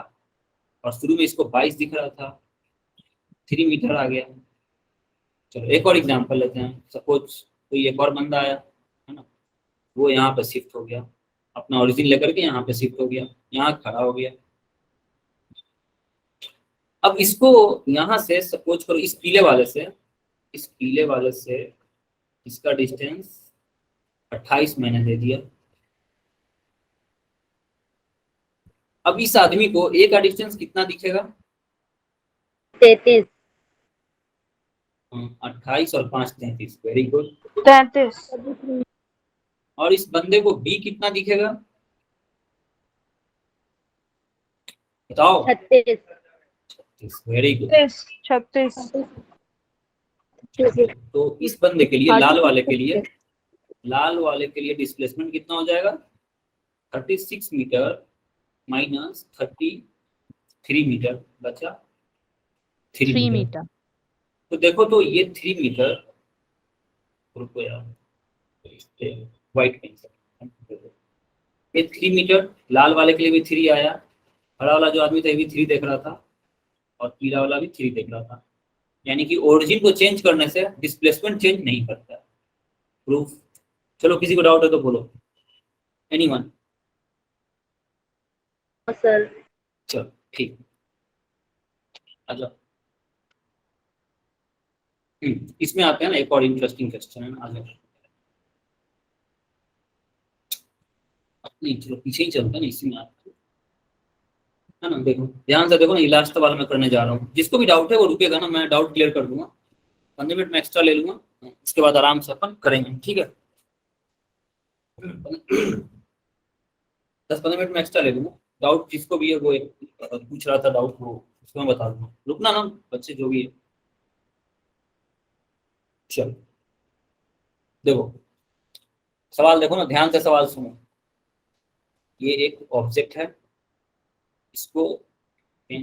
और शुरू में इसको 22 दिख रहा था, 3 मीटर आ गया। चलो एक और एग्जांपल लेते हैं। सपोज कोई एक और बंदा आया, है ना, वो यहाँ पे शिफ्ट हो गया, अपना ओरिजिन लेकर के यहाँ पे शिफ्ट हो गया, यहाँ खड़ा हो गया। अब इसको यहाँ से सपोज करो इस पीले वाले से इसका डिस्टेंस 28 मैंने दे दिया। अब इस आदमी को ए का डिस्टेंस कितना दिखेगा? 33. 28 और 5 33, वेरी गुड। 33. और इस बंदे को बी कितना दिखेगा बताओ? 36. Very good. 36. तो इस बंदे के लिए लाल वाले के लिए डिस्प्लेसमेंट कितना हो जाएगा? 36 मीटर माइनस 33 मीटर बचा 3 मीटर। तो देखो तो ये 3 मीटर, रुको यार व्हाइट पेन, ये 3 मीटर, लाल वाले के लिए भी 3 आया, हरा वाला जो आदमी था ये भी 3 देख रहा था, और पीला वाला भी 3 देख रहा था। यानी कि ओरिजिन को चेंज करने से डिस्प्लेसमेंट चेंज नहीं करता। प्रूफ? चलो किसी को डाउट है तो बोलो। एनीवन? सर. चलो ठीक, अच्छा इसमें आते हैं ना, एक और इंटरेस्टिंग क्वेश्चन है ना, आ जाओ। नहीं चलो पीछे ही चलते हैं ना, इसी में आते है ना। देखो ध्यान से देखो ना, लास्ट सवाल मैं करने जा रहा हूँ। जिसको भी डाउट है वो रुकेगा ना, मैं डाउट क्लियर कर दूंगा, 15 मिनट में एक्स्ट्रा ले लूंगा, उसके बाद आराम से अपन करेंगे, ठीक है। 10-15 मिनट में एक्स्ट्रा ले लूंगा। डाउट जिसको भी है वो पूछ रहा था डाउट, वो उसको मैं बता दूंगा। रुकना ना बच्चे जो भी है। चलो देखो सवाल देखो ना, ध्यान से सवाल सुनो। ये एक ऑब्जेक्ट है, इसको ये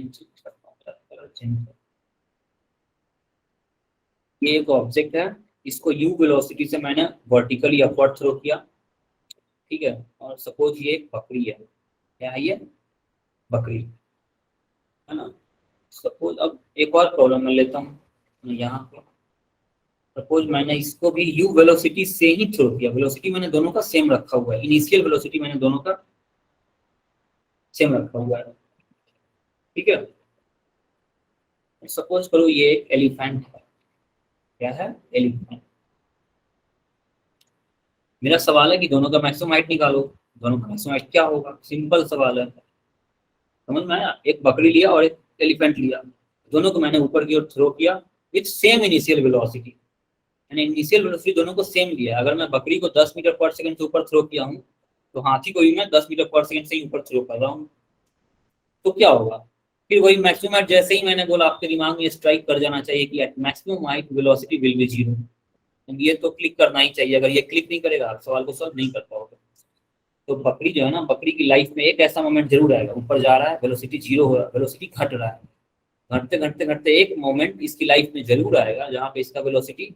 एक ऑब्जेक्ट है, इसको u वेलोसिटी से मैंने वर्टिकली अपवर्ड थ्रो किया, ठीक है। और सपोज ये एक बकरी है, क्या है ये? बकरी, है ना। सपोज अब एक और प्रॉब्लम मैं लेता हूँ यहाँ पे। सपोज मैंने इसको भी u वेलोसिटी से ही थ्रो किया, वेलोसिटी मैंने दोनों का सेम रखा हुआ है, इनिशियल वेलोसिटी मैंने दोनों का सेम रखा हुआ है, ठीक है। सपोज करो ये एक एलिफेंट है, क्या है? एलिफेंट। मेरा सवाल है कि दोनों का मैक्सिमम हाइट निकालो। दोनों का मैक्सिमम हाइट क्या होगा? सिंपल सवाल है, समझ में आया? एक बकरी लिया और एक एलिफेंट लिया, दोनों को मैंने ऊपर की ओर थ्रो किया विथ सेम इनिशियल वेलोसिटी, यानी इनिशियल वेलोसिटी दोनों को सेम लिया। अगर मैं बकरी को 10 मीटर पर सेकंड से ऊपर थ्रो किया हूँ, तो हाथी को भी मैं 10 मीटर पर सेकंड से ही ऊपर थ्रो कर रहा हूँ, तो क्या होगा? फिर वही मैक्सिमम हाइट, जैसे ही मैंने बोला आपके दिमाग में स्ट्राइक कर जाना चाहिए कि at maximum height velocity will be 0। ये तो क्लिक करना ही चाहिए, अगर ये क्लिक नहीं करेगा आप सवाल को सॉल्व नहीं कर पाओगे। तो बकरी जो है ना, बकरी की लाइफ में एक ऐसा मोमेंट जरूर आएगा, ऊपर जा रहा है, वेलोसिटी 0 हो रहा है, वेलोसिटी घट रहा है, घटते घटते घटते एक मोमेंट इसकी लाइफ में जरूर आएगा जहाँ पे इसका वेलोसिटी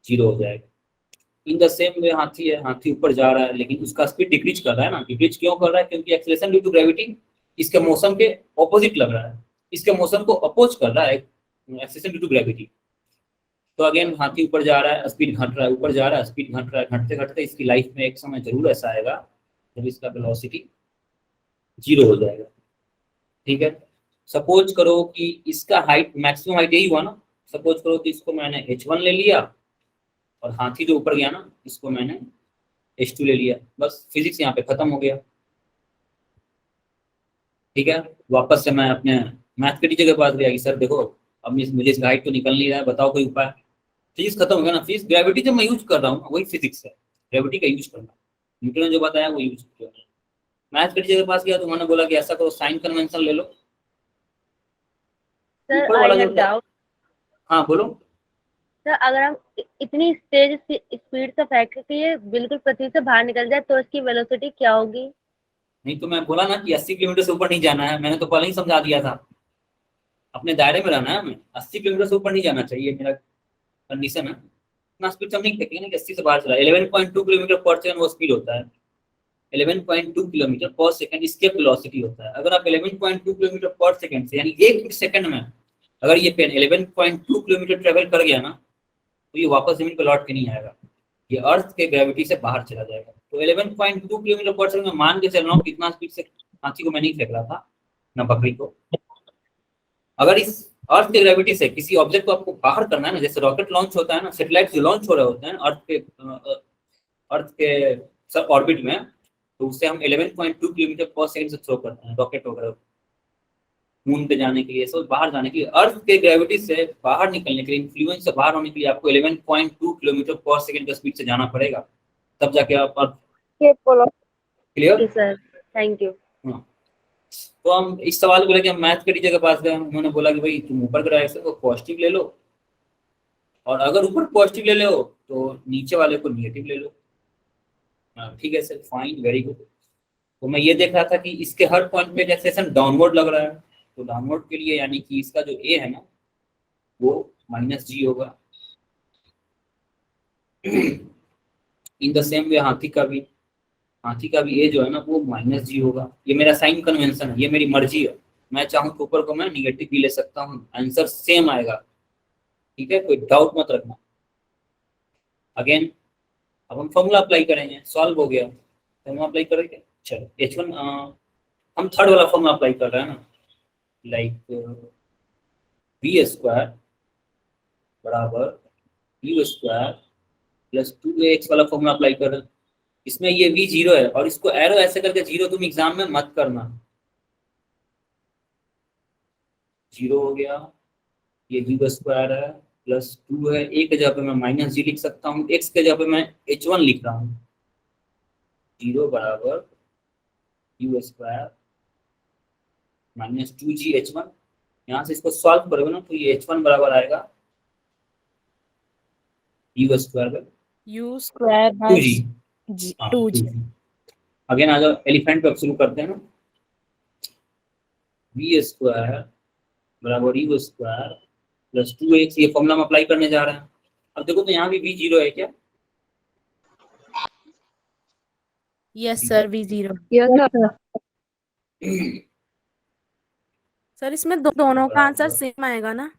0 हो जाएगा। इन द सेम वे हाथी है, हाथी ऊपर जा रहा है लेकिन उसका स्पीड डिक्रीज कर रहा है ना। डिक्रीज क्यों कर रहा है? क्योंकि एक्सेलरेशन ड्यू टू ग्रेविटी इसके मोशन के ऑपोजिट लग रहा है, इसके मोशन को अपोज कर रहा है एक्सेलरेशन ड्यू टू ग्रेविटी। तो अगेन हाथी ऊपर जा रहा है, स्पीड घट रहा है, ऊपर जा रहा है, स्पीड घट रहा है, घटते घटते इसकी लाइफ में एक समय जरूर ऐसा आएगा जब इसका वेलोसिटी 0 हो जाएगा, ठीक है। सपोज करो कि इसका हाइट, मैक्सिमम हाइट यही हुआ ना। सपोज करो कि इसको मैंने h1 ले लिया और हाथी जो ऊपर गया ना, इसको मैंने H2 ले लिया, बस फिजिक्स यहाँ पे खत्म हो गया। ठीक है, वापस से मैं अपने मैथ के टीचर के पास गया कि सर देखो अब मुझे इस गाइड तो निकल नहीं रहा है, बताओ कोई उपाय। फिजिक्स खत्म हो गया ना, फिजिक्स ग्रेविटी जब मैं यूज कर रहा हूँ वही फिजिक्स है, ग्रेविटी का यूज करना, न्यूटन ने जो बताया वो यूज किया। मैथ के टीचर के पास गया तो उन्होंने बोला कि ऐसा करो साइन कन्वेंशन ले लो। सर ऊपर आई वाला हैव जो डाउट। हाँ बोलो। सर अगर हम इतनी तेज स्पीड से फेंक के ये बिल्कुल पृथ्वी से बाहर निकल जाए तो इसकी वेलोसिटी क्या होगी? नहीं तो मैं बोला ना कि 80 किलोमीटर से ऊपर नहीं जाना है, मैंने तो पहले ही समझा दिया था, अपने दायरे में रहना है हमें, 80 किलोमीटर से ऊपर नहीं जाना चाहिए, मेरा कंडीशन है। इतना स्पीड से हम नहीं फेंकेंगे कि 80 से बाहर चला। 11.2 किलोमीटर पर सेकंड वो स्पीड होता है, 11.2 किलोमीटर पर सेकंड इसके वेलोसिटी होता है। अगर आप 11.2 किलोमीटर पर सेकंड से यानी 1 सेकंड में अगर ये पेन 11.2 किलोमीटर ट्रेवल कर गया ना तो ये वापस जमीन पर लौट के नहीं आएगा, ये अर्थ के ग्रेविटी से बाहर चला जाएगा। तो 11.2 किलोमीटर पर सेकंड में मान के चल रहा हूँ कितना स्पीड से हाथी को मैं नहीं फेंक रहा था ना बकरी को। अगर इस अर्थ के ग्रेविटी से किसी ऑब्जेक्ट को आपको बाहर करना है ना, जैसे रॉकेट लॉन्च होता है ना, सैटेलाइट जो लॉन्च हो रहे होते हैं अर्थ के ऑर्बिट में, तो उससे हम 11.2 किलोमीटर पर सेकंड से थ्रो करते हैं रॉकेट वगैरह मून पे जाने के लिए, सब बाहर जाने के लिए। अर्थ के ग्रेविटी से बाहर निकलने के लिए, इन्फ्लुएंस से बाहर होने के लिए आपको 11.2 किलोमीटर पर सेकंड का स्पीड से जाना पड़ेगा, तब जाके आप अर्थ क्लियर। Sir thank you. तो हम इस सवाल को लेकर हम मैथ के टीचर के पास गए, उन्होंने बोला कि भाई तुम ऊपर के डायरेक्शन को पॉजिटिव ले लो, और अगर ऊपर पॉजिटिव ले लो तो नीचे वाले को निगेटिव ले लो। ठीक है सर, फाइन, वेरी गुड। तो मैं ये देख रहा था कि इसके हर पॉइंट पे एक्सेलेरेशन डाउनवर्ड लग रहा है, तो डाउनवर्ड के लिए यानी कि इसका जो ए है ना वो -g होगा। इन द सेम वे हाथी का भी ए जो है ना वो -g होगा। ये मेरा साइन कन्वेंशन है, ये मेरी मर्जी है, मैं चाहूँ तो ऊपर को मैं निगेटिव भी ले सकता हूँ, आंसर सेम आएगा। ठीक है, कोई डाउट मत रखना। अगेन अब हम फॉर्मूला अप्लाई करेंगे, सॉल्व हो गया, फॉर्मूला अप्लाई करेंगे। चलो H1 हम थर्ड वाला फॉर्मूला अप्लाई कर रहे हैं ना, लाइक v² बराबर u² प्लस 2ax वाला फॉर्मूला अप्लाई कर रहे हैं। इसमें ये v 0 है और इसको एरो ऐसे करके 0 तुम एग्जाम में मत करना, 0 हो गया, ये u² है प्लस 2 है, a के जगह पे मैं -g लिख सकता हूँ, x के जगह पे मैं h1 लिख रहा हूँ। 0 बराबर u² -2g h1, यहाँ से इसको सॉल्व करोगे ना तो ये h1 बराबर आएगा u² U square by 2g। 2g. Again आ जाओ, एलिफेंट पे अब शुरू करते हैं ना, v² बराबर u² प्लस 2x, ये फॉर्मूला हम अप्लाई करने जा रहे हैं। अब देखो तो यहाँ भी v 0 है क्या? Yes sir, V0. सर इसमें दोनों का आंसर सेम आएगा ना?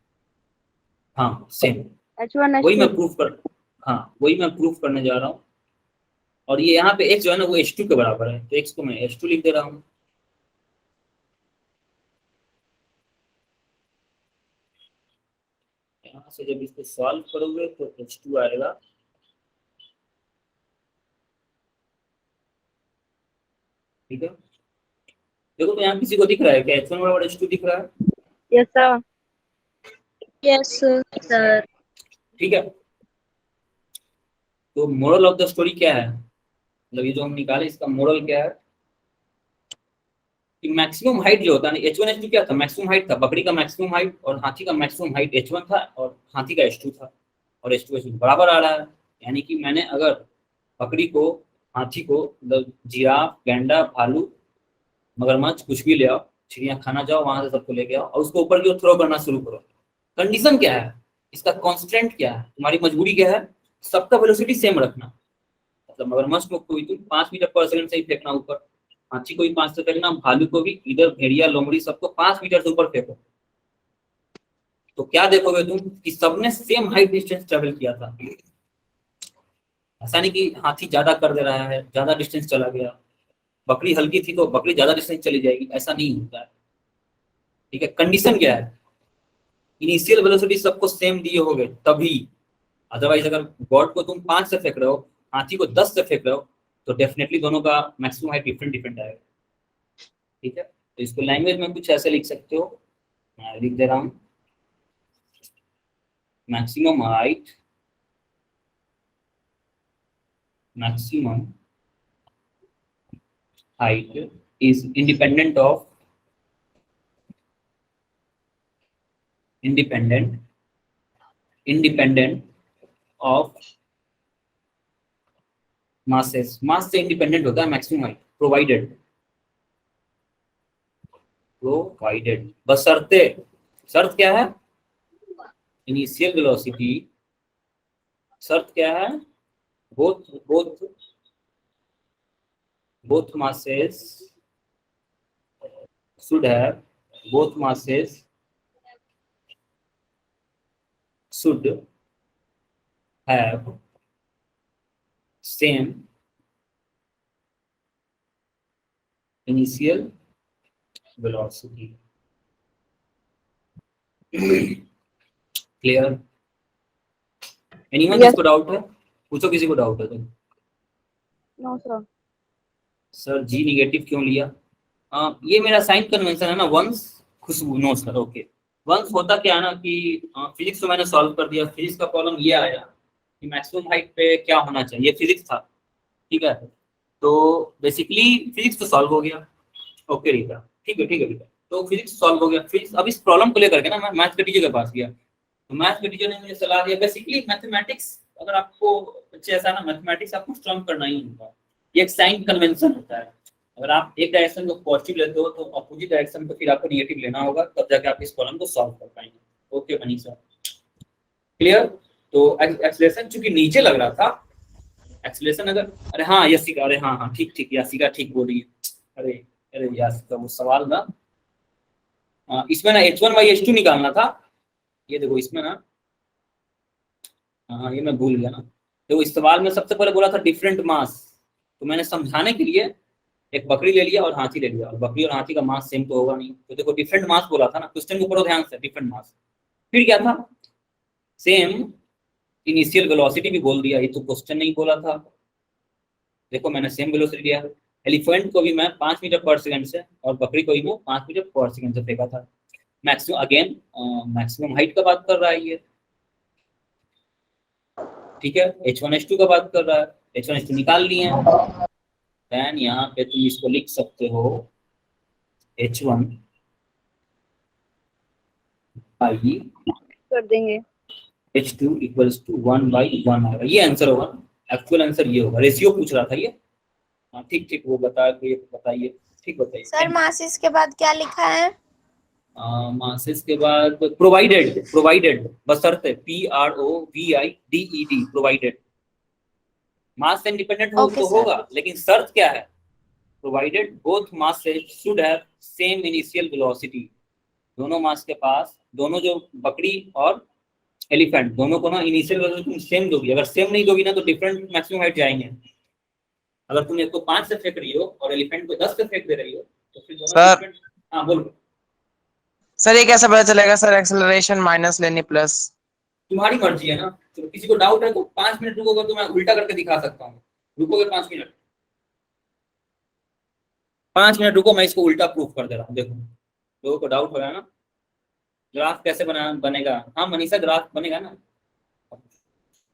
हाँ सेम, H1 वही मैं प्रूफ करने जा रहा हूँ। और ये यहाँ पे x जो है ना वो h2 के बराबर है, तो x को मैं h2 लिख दे रहा हूँ। यहाँ से जब इसको सॉल्व करोगे तो h2 आएगा, ठीक है। देखो तो यहाँ किसी को दिख रहा है क्या h1 बराबर h2 दिख रहा है? Yes sir. Yes sir. ठीक है, तो मोरल ऑफ द स्टोरी क्या है, मतलब ये जो हम निकाले इसका मोरल क्या है कि मैक्सिमम हाइट जो होता है ना, h1 h2 क्या था, मैक्सिमम हाइट था, बकरी का मैक्सिमम हाइट और हाथी का मैक्सिमम हाइट h1 था और हाथी का h2 था, और h2 h2 बराबर आ रहा है। यानी कि मैंने अगर बकरी को, हाथी को, मतलब जिराफ, गैंडा, भालू, मगरमच्छ कुछ भी ले आओ, चिड़िया खाना जाओ, वहां से सबको लेके आओ और उसको ऊपर की ओर थ्रो करना शुरू करो। कंडीशन क्या है, इसका कांस्टेंट क्या है, तुम्हारी मजबूरी क्या है, सबका वेलोसिटी सेम रखना। मतलब मगरमच्छ को कोई तुम 5 मीटर पर सेकंड से ही फेंकना ऊपर, हाथी को भी 5 से फेंकना, भालू को भी, इधर भेड़िया, लोमड़ी सबको 5 मीटर से ऊपर फेंको। तो क्या देखोगे तुम कि सबने सेम हाइट डिस्टेंस ट्रेवल किया था। ऐसा नहीं कि हाथी ज्यादा कर दे रहा है, ज्यादा डिस्टेंस चला गया, बकरी हल्की थी तो बकरी ज्यादा डिस्टेंस चली जाएगी, ऐसा नहीं होता है। ठीक है, कंडीशन क्या है, इनिशियल वेलोसिटी सबको सेम दिए होगे तभी, अदरवाइज अगर गॉड को तुम 5 से फेंक रहे हो, हाथी को 10 से फेंक रहे हो, तो डेफिनेटली दोनों का मैक्सिमम हाइट डिफरेंट डिफरेंट आएगा। ठीक है, तो इसको लैंग्वेज में कुछ ऐसे लिख सकते हो, मैं लिख दे रहा हूँ, maximum height is independent of masses। मास से इंडिपेंडेंट होता है मैक्सिमम हाइट, प्रोवाइडेड बशर्ते, शर्त क्या है, इनिशियल वेलोसिटी, शर्त क्या है, both masses should have same initial velocity। Clear? Anyone Yes. जिसको डाउट है पूछो, किसी को डाउट है तो। No sir. Sir ji negative क्यों लिया? ये मेरा साइन कन्वेंशन है ना, once Khushboo. No sir, okay. Once होता क्या है ना कि फिजिक्स तो मैंने सॉल्व कर दिया, फिजिक्स का प्रॉब्लम ये आया कि मैक्सिमम हाइट पे क्या होना चाहिए, फिजिक्स था। ठीक है, तो बेसिकली फिजिक्स तो सॉल्व हो गया। ओके रीता, ठीक है ठीक है रीता, तो फिजिक्स सॉल्व हो गया। फिजिक्स, अब इस प्रॉब्लम को लेकर के ना मैं मैथ्स के टीचर के पास गया, तो मैथ्स के टीचर ने मुझे सलाह दिया, बेसिकली मैथमेटिक्स अगर आपको बच्चे ऐसा ना, मैथमेटिक्स आपको स्ट्रॉन्ग करना ही होगा। ये एक साइन कन्वेंशन होता है, अगर आप एक डायरेक्शन को पॉजिटिव लेते हो तो अपोजिट डायरेक्शन को फिर आपको नेगेटिव लेना होगा, तब जाके आप इस प्रॉब्लम को सॉल्व कर पाएंगे। Okay Manisha, clear? तो एक्सेलरेशन चूंकि नीचे लग रहा था, एक्सेलरेशन अगर, अरे हाँ यसिका, अरे हाँ हाँ ठीक ठीक, यासिका ठीक बोल रही है। अरे अरे यासिका वो सवाल ना, इसमें ना h1/h2 निकालना था। ये देखो इसमें ना, हाँ ये मैं भूल गया ना। देखो इस सवाल में सबसे पहले बोला था डिफरेंट मास, तो मैंने समझाने के लिए एक बकरी ले लिया और हाथी ले लिया, और बकरी और हाथी का मास सेम तो होगा नहीं, तो देखो डिफरेंट मास बोला था ना, क्वेश्चन को पढ़ो ध्यान से, डिफरेंट मास। फिर क्या था, सेम इनिशियल वेलोसिटी भी बोल दिया, ये तो क्वेश्चन नहीं बोला था। देखो मैंने सेम वेलोसिटी दिया, एलिफेंट को भी मैं 5 मीटर पर सेकंड से और बकरी को भी मैं 5 मीटर पर सेकंड से फेंका था। मैक्सिमम, अगेन मैक्सिमम हाइट का बात कर रहा है ये, ठीक है, h1h2 का बात कर रहा है, h1h2 निकाल लिए। देन यहाँ पे तुम इसको लिख सकते हो h1 बाई कर देंगे। h2 इक्वल्स टू 1/1 आएगा, ये आंसर होगा। एक्चुअल आंसर ये होगा, रेशियो पूछ रहा था ये। हाँ ठीक ठीक, वो बताइए, ठीक बताइए सर मासिस के बाद क्या लिखा है? मासेस के बाद प्रोवाइडेड बशर्ते, PROVIDED, प्रोवाइडेड। मास से इंडिपेंडेंट हो Okay, तो sir. होगा, लेकिन शर्त क्या है, provided both mass should have same initial velocity. दोनों मास के पास, दोनों जो बकरी और एलिफेंट, दोनों को ना इनिशियल वेलोसिटी सेम दोगी। अगर सेम नहीं दोगी ना तो डिफरेंट मैक्सिमम हाइट जाएंगे। अगर तुम एक को 5 से फेंक रही हो और एलिफेंट को 10 से फेंक दे रही हो तो फिर दोनों सर। different- हाँ बोलो। सर ये कैसे पता चलेगा सर, एक्सेलरेशन माइनस लेनी प्लस? तुम्हारी मर्जी है ना, तो किसी को डाउट है तो 5 मिनट रुकोगे तो मैं उल्टा करके दिखा सकता हूँ। रुकोगे 5 मिनट, 5 मिनट रुको, मैं इसको उल्टा प्रूफ कर दे रहा हूँ। देखो लोगों को डाउट हो रहा है ना, ग्राफ कैसे बनेगा? हाँ मनीषा, ग्राफ बनेगा ना,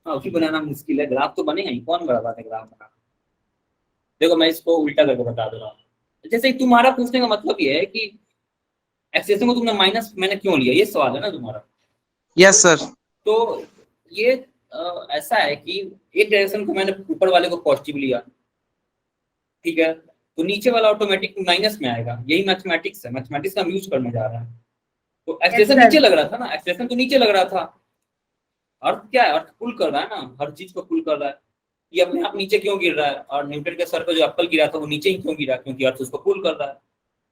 हाँ उसी बनाना मुश्किल है, ग्राफ तो बनेगा ही, कौन बड़ा बात है ग्राफ बनाना। देखो मैं इसको उल्टा करके बता दे रहा हूँ। जैसे तुम्हारा पूछने का मतलब ये है कि एक्सेशन को तुमने माइनस मैंने क्यों लिया, ये सवाल है ना तुम्हारा। Yes sir. तो ये ऐसा है कि एक डायरेक्शन को मैंने ऊपर वाले को पॉजिटिव लिया, ठीक है, तो नीचे वाला ऑटोमेटिक माइनस में आएगा। यही मैथमेटिक्स है, मैथमेटिक्स का हम यूज करने जा रहे हैं। तो एक्सेशन sir. नीचे लग रहा था ना, एक्सेशन तो नीचे लग रहा था। अर्थ क्या है, अर्थ पुल कर रहा है ना, हर चीज को पुल कर रहा है। ये अपने आप नीचे क्यों गिर रहा है, और न्यूटन के सर पे जो एप्पल गिरा था वो नीचे ही क्यों गिरा, क्योंकि अर्थ उसको पुल कर रहा है।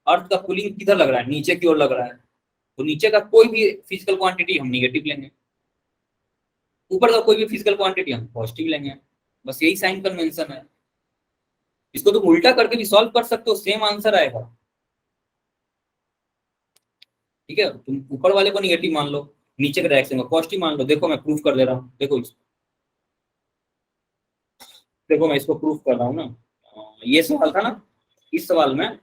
अर्थ का पुलिंग किधर लग रहा है, नीचे की ओर लग रहा है। तो नीचे का कोई भी फिजिकल क्वांटिटी हम नेगेटिव लेंगे, ऊपर का कोई भी फिजिकल क्वांटिटी हम पॉजिटिव लेंगे। बस यही साइन कन्वेंशन है। इसको तुम उल्टा करके भी सॉल्व कर सकते हो, सेम आंसर आएगा। ठीक है, तुम ऊपर वाले को नेगेटिव मान लो, नीचे के डायरेक्शन को पॉजिटिव मान लो। देखो मैं प्रूफ कर दे रहा हूँ, देखो मैं इसको प्रूफ कर रहा हूँ ना। ये सवाल था ना, इस सवाल में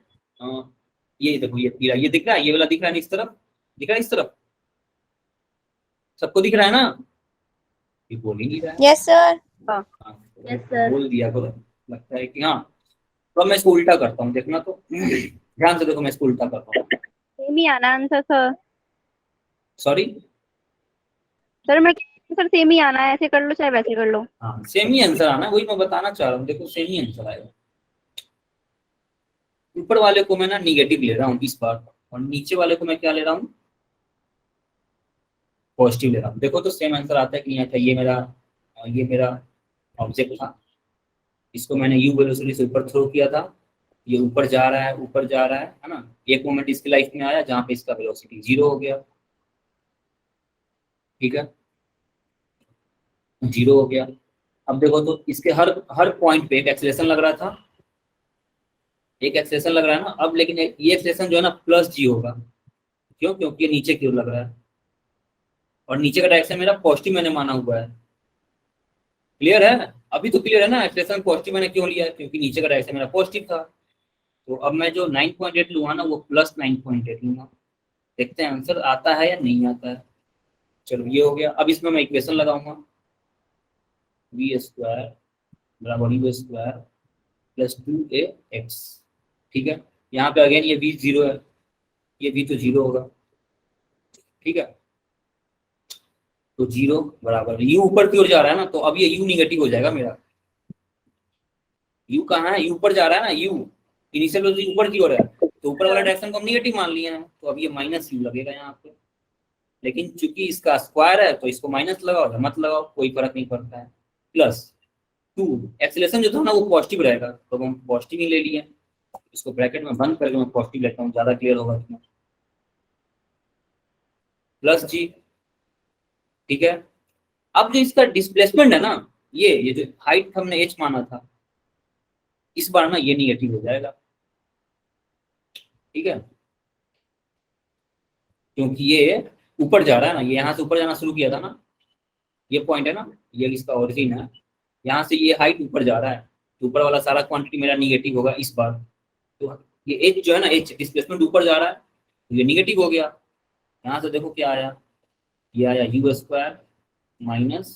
ये देखो, ये दिख रहा है, ये वाला दिख रहा है ना, इस तरफ दिख रहा है, इस तरफ सबको दिख रहा है ना, ये बोल ही नहीं रहा है। Yes sir. हाँ, Yes, sir. बोल दिया करो, लगता है कि हाँ। तो अब मैं इसको उल्टा करता हूँ, देखना तो ध्यान से देखो, मैं इसको उल्टा करता हूँ। सेम ही आना आंसर सर। सॉरी, सर मैं सर सेम ही आना है, ऐसे कर लो चाहे वैसे कर लो। हाँ सेम ही आंसर आना, वही मैं बताना चाह रहा हूँ, देखो सेम ही आंसर आएगा। ऊपर वाले को मैं ना निगेटिव ले रहा हूँ इस बार, और नीचे वाले को मैं क्या ले रहा हूँ, पॉजिटिव ले रहा हूँ। देखो तो सेम आंसर आता है कि नहीं आता। ये मेरा ऑब्जेक्ट था, इसको मैंने यू वेलोसिटी से ऊपर थ्रो किया था, ये ऊपर जा रहा है, ऊपर जा रहा है ना। एक मोमेंट इसकी लाइफ में आया जहाँ पे इसका वेलोसिटी 0 हो गया, ठीक है, 0 हो गया। अब देखो तो इसके हर पॉइंट पे एक एक्सेलरेशन लग रहा था, एक एक्सेलरेशन लग रहा है ना। अब लेकिन ये एक्सेलरेशन जो है ना प्लस जी होगा, क्यों? क्योंकि ये नीचे की ओर लग रहा है, और नीचे का डायरेक्शन मेरा पॉजिटिव मैंने माना हुआ है। क्लियर है? अभी तो क्लियर है ना, एक्सेलरेशन पॉजिटिव मैंने क्यों लिया है, क्योंकि नीचे का डायरेक्शन मेरा पॉजिटिव था। तो अब मैं जो 9.8 लूंगा ना, वो प्लस 9.8 लूंगा। देखते हैं आंसर आता है या नहीं आता है। चलो ये हो गया। अब इसमें मैं इक्वेशन लगाऊंगा, वी स्क्वायर बराबर यू स्क्वायर प्लस 2ax, ठीक है। यहाँ पे अगेन ये v 0 है, ये v तो 0 होगा, ठीक है। तो 0 बराबर u ऊपर की ओर जा रहा है ना, तो अब ये u निगेटिव हो जाएगा मेरा। u कहाँ है? u ऊपर जा रहा है ना, u इनिशियल वेलोसिटी ऊपर की ओर है, तो ऊपर वाला डायरेक्शन को हम निगेटिव मान लिए हैं, तो अब ये माइनस u लगेगा यहाँ पे। लेकिन चूंकि इसका स्क्वायर है तो इसको माइनस लगाओ या मत लगाओ, कोई फर्क नहीं पड़ता है। प्लस 2 एक्सेलरेशन जो था ना वो पॉजिटिव रहेगा, तो हम पॉजिटिव ही ले लिए। इसको ब्रैकेट में बंद करके मैं पॉजिटिव लेता हूँ, ज्यादा क्लियर होगा इसमें। प्लस जी, ठीक है। अब जो इसका डिस्प्लेसमेंट है ना, ये जो हाइट हमने h माना था, इस बार ना ये निगेटिव हो जाएगा, ठीक है। क्योंकि ये ऊपर जा रहा है ना, ये यहाँ से ऊपर जाना शुरू किया था ना, ये पॉइंट है ना, ये इसका ओरिजिन है। यहाँ से ये हाइट ऊपर जा रहा है, तो ऊपर वाला सारा क्वांटिटी मेरा निगेटिव होगा इस बार। तो ये h जो है ना, h डिस्प्लेसमेंट ऊपर जा रहा है, तो ये निगेटिव हो गया। यहाँ से देखो क्या आया, ये आया you square minus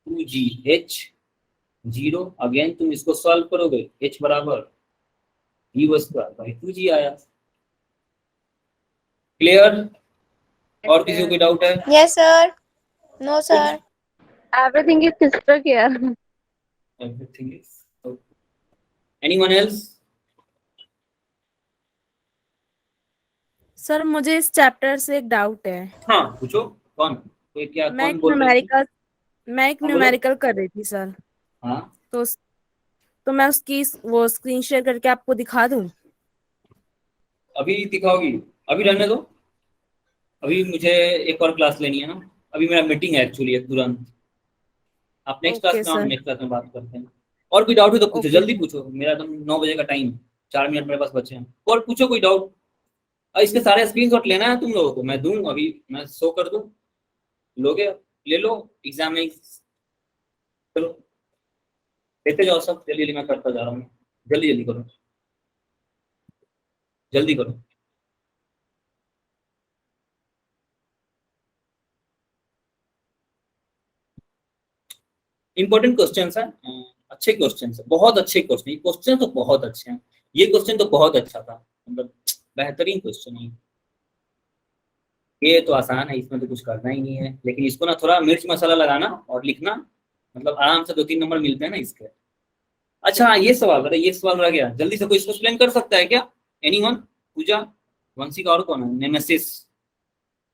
2gh 0। Again तुम इसको सॉल्व करोगे, h बराबर यू स्क्वायर बाई 2g आया। क्लियर? और किसी को कोई डाउट है? Yes sir. No sir. Everything is crystal clear. Everything is okay. Anyone else? Sir मुझे इस चैप्टर से एक डाउट है। हाँ पूछो, कौन कोई क्या मैं कौन एक बोल रही थी? हाँ, बोलो। न्यूमेरिकल कर रही थी सर, हाँ तो मैं उसकी वो स्क्रीन शेयर करके आपको दिखा दूं? अभी दिखाओगी? अभी रहने दो, अभी मुझे एक और क्लास लेनी है ना, अभी मेरा मीटिंग है एक्चुअली तुरंत। आप नेक्स्ट क्लास ओके में आओ, सर। नेक्स्ट क्लास में बात करते हैं। और कोई डाउट हो तो पूछो, ओके। जल्दी पूछो, मेरा तो 9 बजे का टाइम, 4 मिनट मेरे पास बचे हैं। और पूछो कोई डाउट। इसके सारे स्क्रीनशॉट लेना है तुम लोगों को, मैं दूं अभी, मैं शो कर दूं, लोगे? ले लो, एग्जाम में। चलो देते जाओ सब, जल्दी जल्दी मैं करता जा रहा हूँ, जल्दी जल्दी करो, जल्दी करो। इंपॉर्टेंट क्वेश्चन है, अच्छे क्वेश्चन है, बहुत अच्छे क्वेश्चन। क्वेश्चन तो बहुत अच्छे हैं, ये क्वेश्चन तो बहुत अच्छा था, मतलब बेहतरीन क्वेश्चन है। ये तो आसान है, इसमें तो कुछ करना ही नहीं है, लेकिन इसको ना थोड़ा मिर्च मसाला लगाना और लिखना, मतलब आराम से 2-3 नंबर मिलते हैं ना इसके। अच्छा ये सवाल, अरे ये सवाल रह गया, जल्दी से कोई इसको एक्सप्लेन कर सकता है क्या? एनीवन? पूजा, वंशिका, और कौन है? नेमेसिस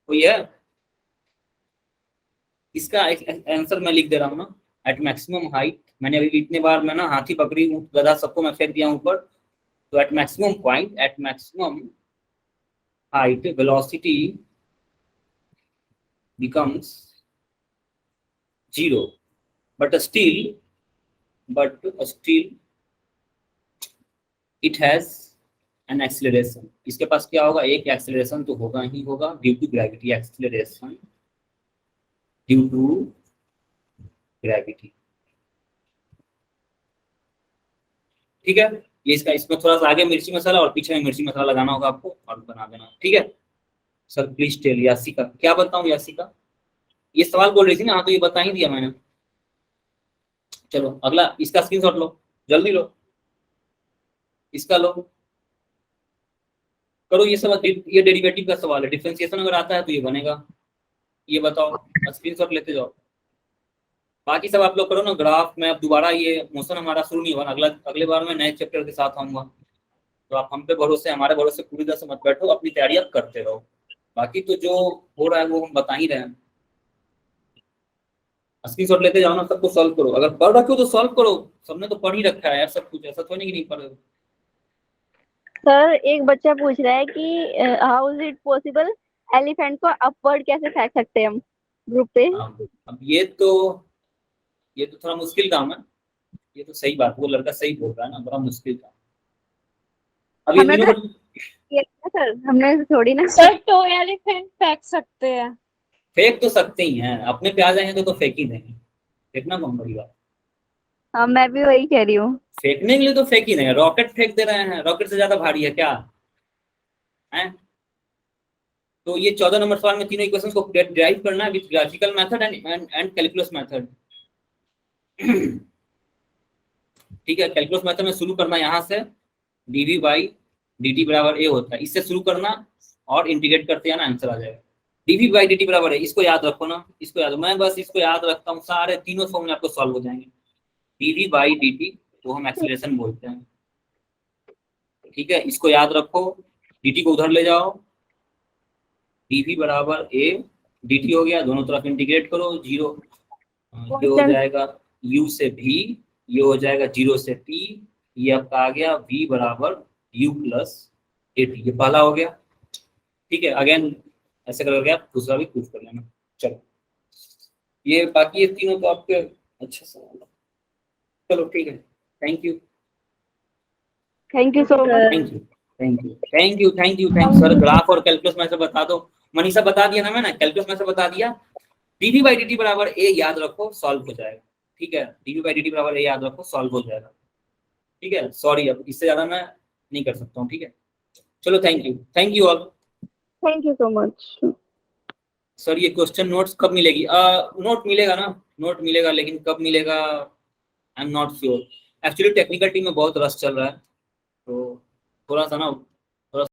कोई है? इसका आंसर मैं लिख दे रहा हूँ ना, एट मैक्सिमम हाइट। मैंने अभी इतने बार मैं ना हाथी बकरी गधा सबको मैं फेंक दिया ऊपर, तो at maximum point, at maximum height velocity becomes 0, but still it has an acceleration। इसके पास क्या होगा? एक एक्सेलरेशन तो होगा ही होगा, due to gravity. Acceleration due to gravity, ठीक है। ये इसका, इसमें थोड़ा सा आगे मिर्ची मसाला और पीछे में मिर्ची मसाला लगाना होगा आपको और बना देना, ठीक है। सर प्लीज टेल यासिका, क्या बताऊं यासिका? ये सवाल बोल रही थी ना, हाँ तो ये बता ही दिया मैंने। चलो अगला, इसका स्क्रीनशॉट लो, जल्दी लो, इसका लो, करो ये सब। ये डेरिवेटिव का सवाल है, डिफरेंशिएशन अगर आता है तो ये बनेगा। ये बताओ, स्क्रीनशॉट लेते जाओ। बाकी सब आप लोग करो ना ग्राफ में। अब दोबारा ये मोशन हमारा शुरू नहीं हुआ, अगले बार मैं नए चैप्टर के साथ आऊंगा, तो आप हम पे भरोसे, हमारे भरोसे पूरी तरह से मत बैठो, अपनी तैयारी आप करते रहो। बाकी तो जो हो रहा है वो हम बता ही रहे हैं। स्क्रीनशॉट लेते जाओ ना, सबको सॉल्व करो। अगर पढ़ रखे हो तो सॉल्व करो, सबने तो पढ़ ही रखा है यार सब कुछ, ऐसा तो नहीं कि नहीं पढ़। सर एक बच्चा पूछ रहा है कि how is it possible elephant को अपवर्ड कैसे फेंक सकते हैं हम ग्रुप पे। अब ये तो थोड़ा मुश्किल काम है। ये तो सही बात, वो लड़का सही बोल रहा है ना, बड़ा मुश्किल काम। अब ये हमें तीनों सर हमने थोड़ी ना सर टो एलिफेंट फेंक सकते हैं। फेंक तो सकते ही हैं, अपने पे आ जाएंगे तो फेंक ही देंगे, फेंकना कौन बड़ी बात। हाँ मैं भी वही कह रही हूँ। फेंकने के लिए तो फेंक ही देंगे, रॉकेट फेंक दे रहे हैं, रॉकेट से ज्यादा भारी है क्या है? तो ये 14 नंबर सवाल में तीनों इक्वेशंस को डिराइव करना है with graphical method and calculus method. ठीक है, कैलकुलस मेथड में शुरू करना यहाँ से, dv बाई dt बराबर a होता है, इससे शुरू करना और इंटीग्रेट करते हैं ना, आंसर आ जाएगा। dv बाई dt बराबर है, इसको याद रखो ना, इसको याद, मैं बस इसको याद रखता हूँ, सारे तीनों फॉर्मूले आपको सॉल्व हो जाएंगे। dv बाई dt को हम एक्सीलरेशन बोलते हैं, ठीक है, इसको याद रखो। dt को उधर ले जाओ, dv बराबर a dt हो गया, दोनों तरफ इंटीग्रेट करो, जीरो ये हो जाएगा u से v, ये हो जाएगा 0 से t, ये आपका आ गया v बराबर u प्लस at, ये पहला हो गया। ठीक है, अगेन ऐसे करके आप दूसरा भी प्रूफ कर लेना। चलो ये बाकी ये तीनों तो आपके अच्छा सवाल है। चलो ठीक है, thank you thank you so much. Thank you thank you thank you thank you thank sir. Graph और कैलकुलस में से बता दो, मनीषा बता दिया ना मैंने, कैलकुलस में से बता दिया। dv बाई dt बराबर a याद रखो, सॉल्व हो जाएगा। ठीक है, dv बाई dt बराबर a याद रखो, सॉल्व हो जाएगा। ठीक है, सॉरी अब इससे ज्यादा मैं नहीं कर सकता हूँ। ठीक है, चलो thank you all. Thank you so much. Sir ये क्वेश्चन नोट्स कब मिलेगी? नोट मिलेगा ना, नोट मिलेगा, लेकिन कब मिलेगा I am not sure. Actually technical team में बहुत रश चल रहा है, तो थोड़ा सा ना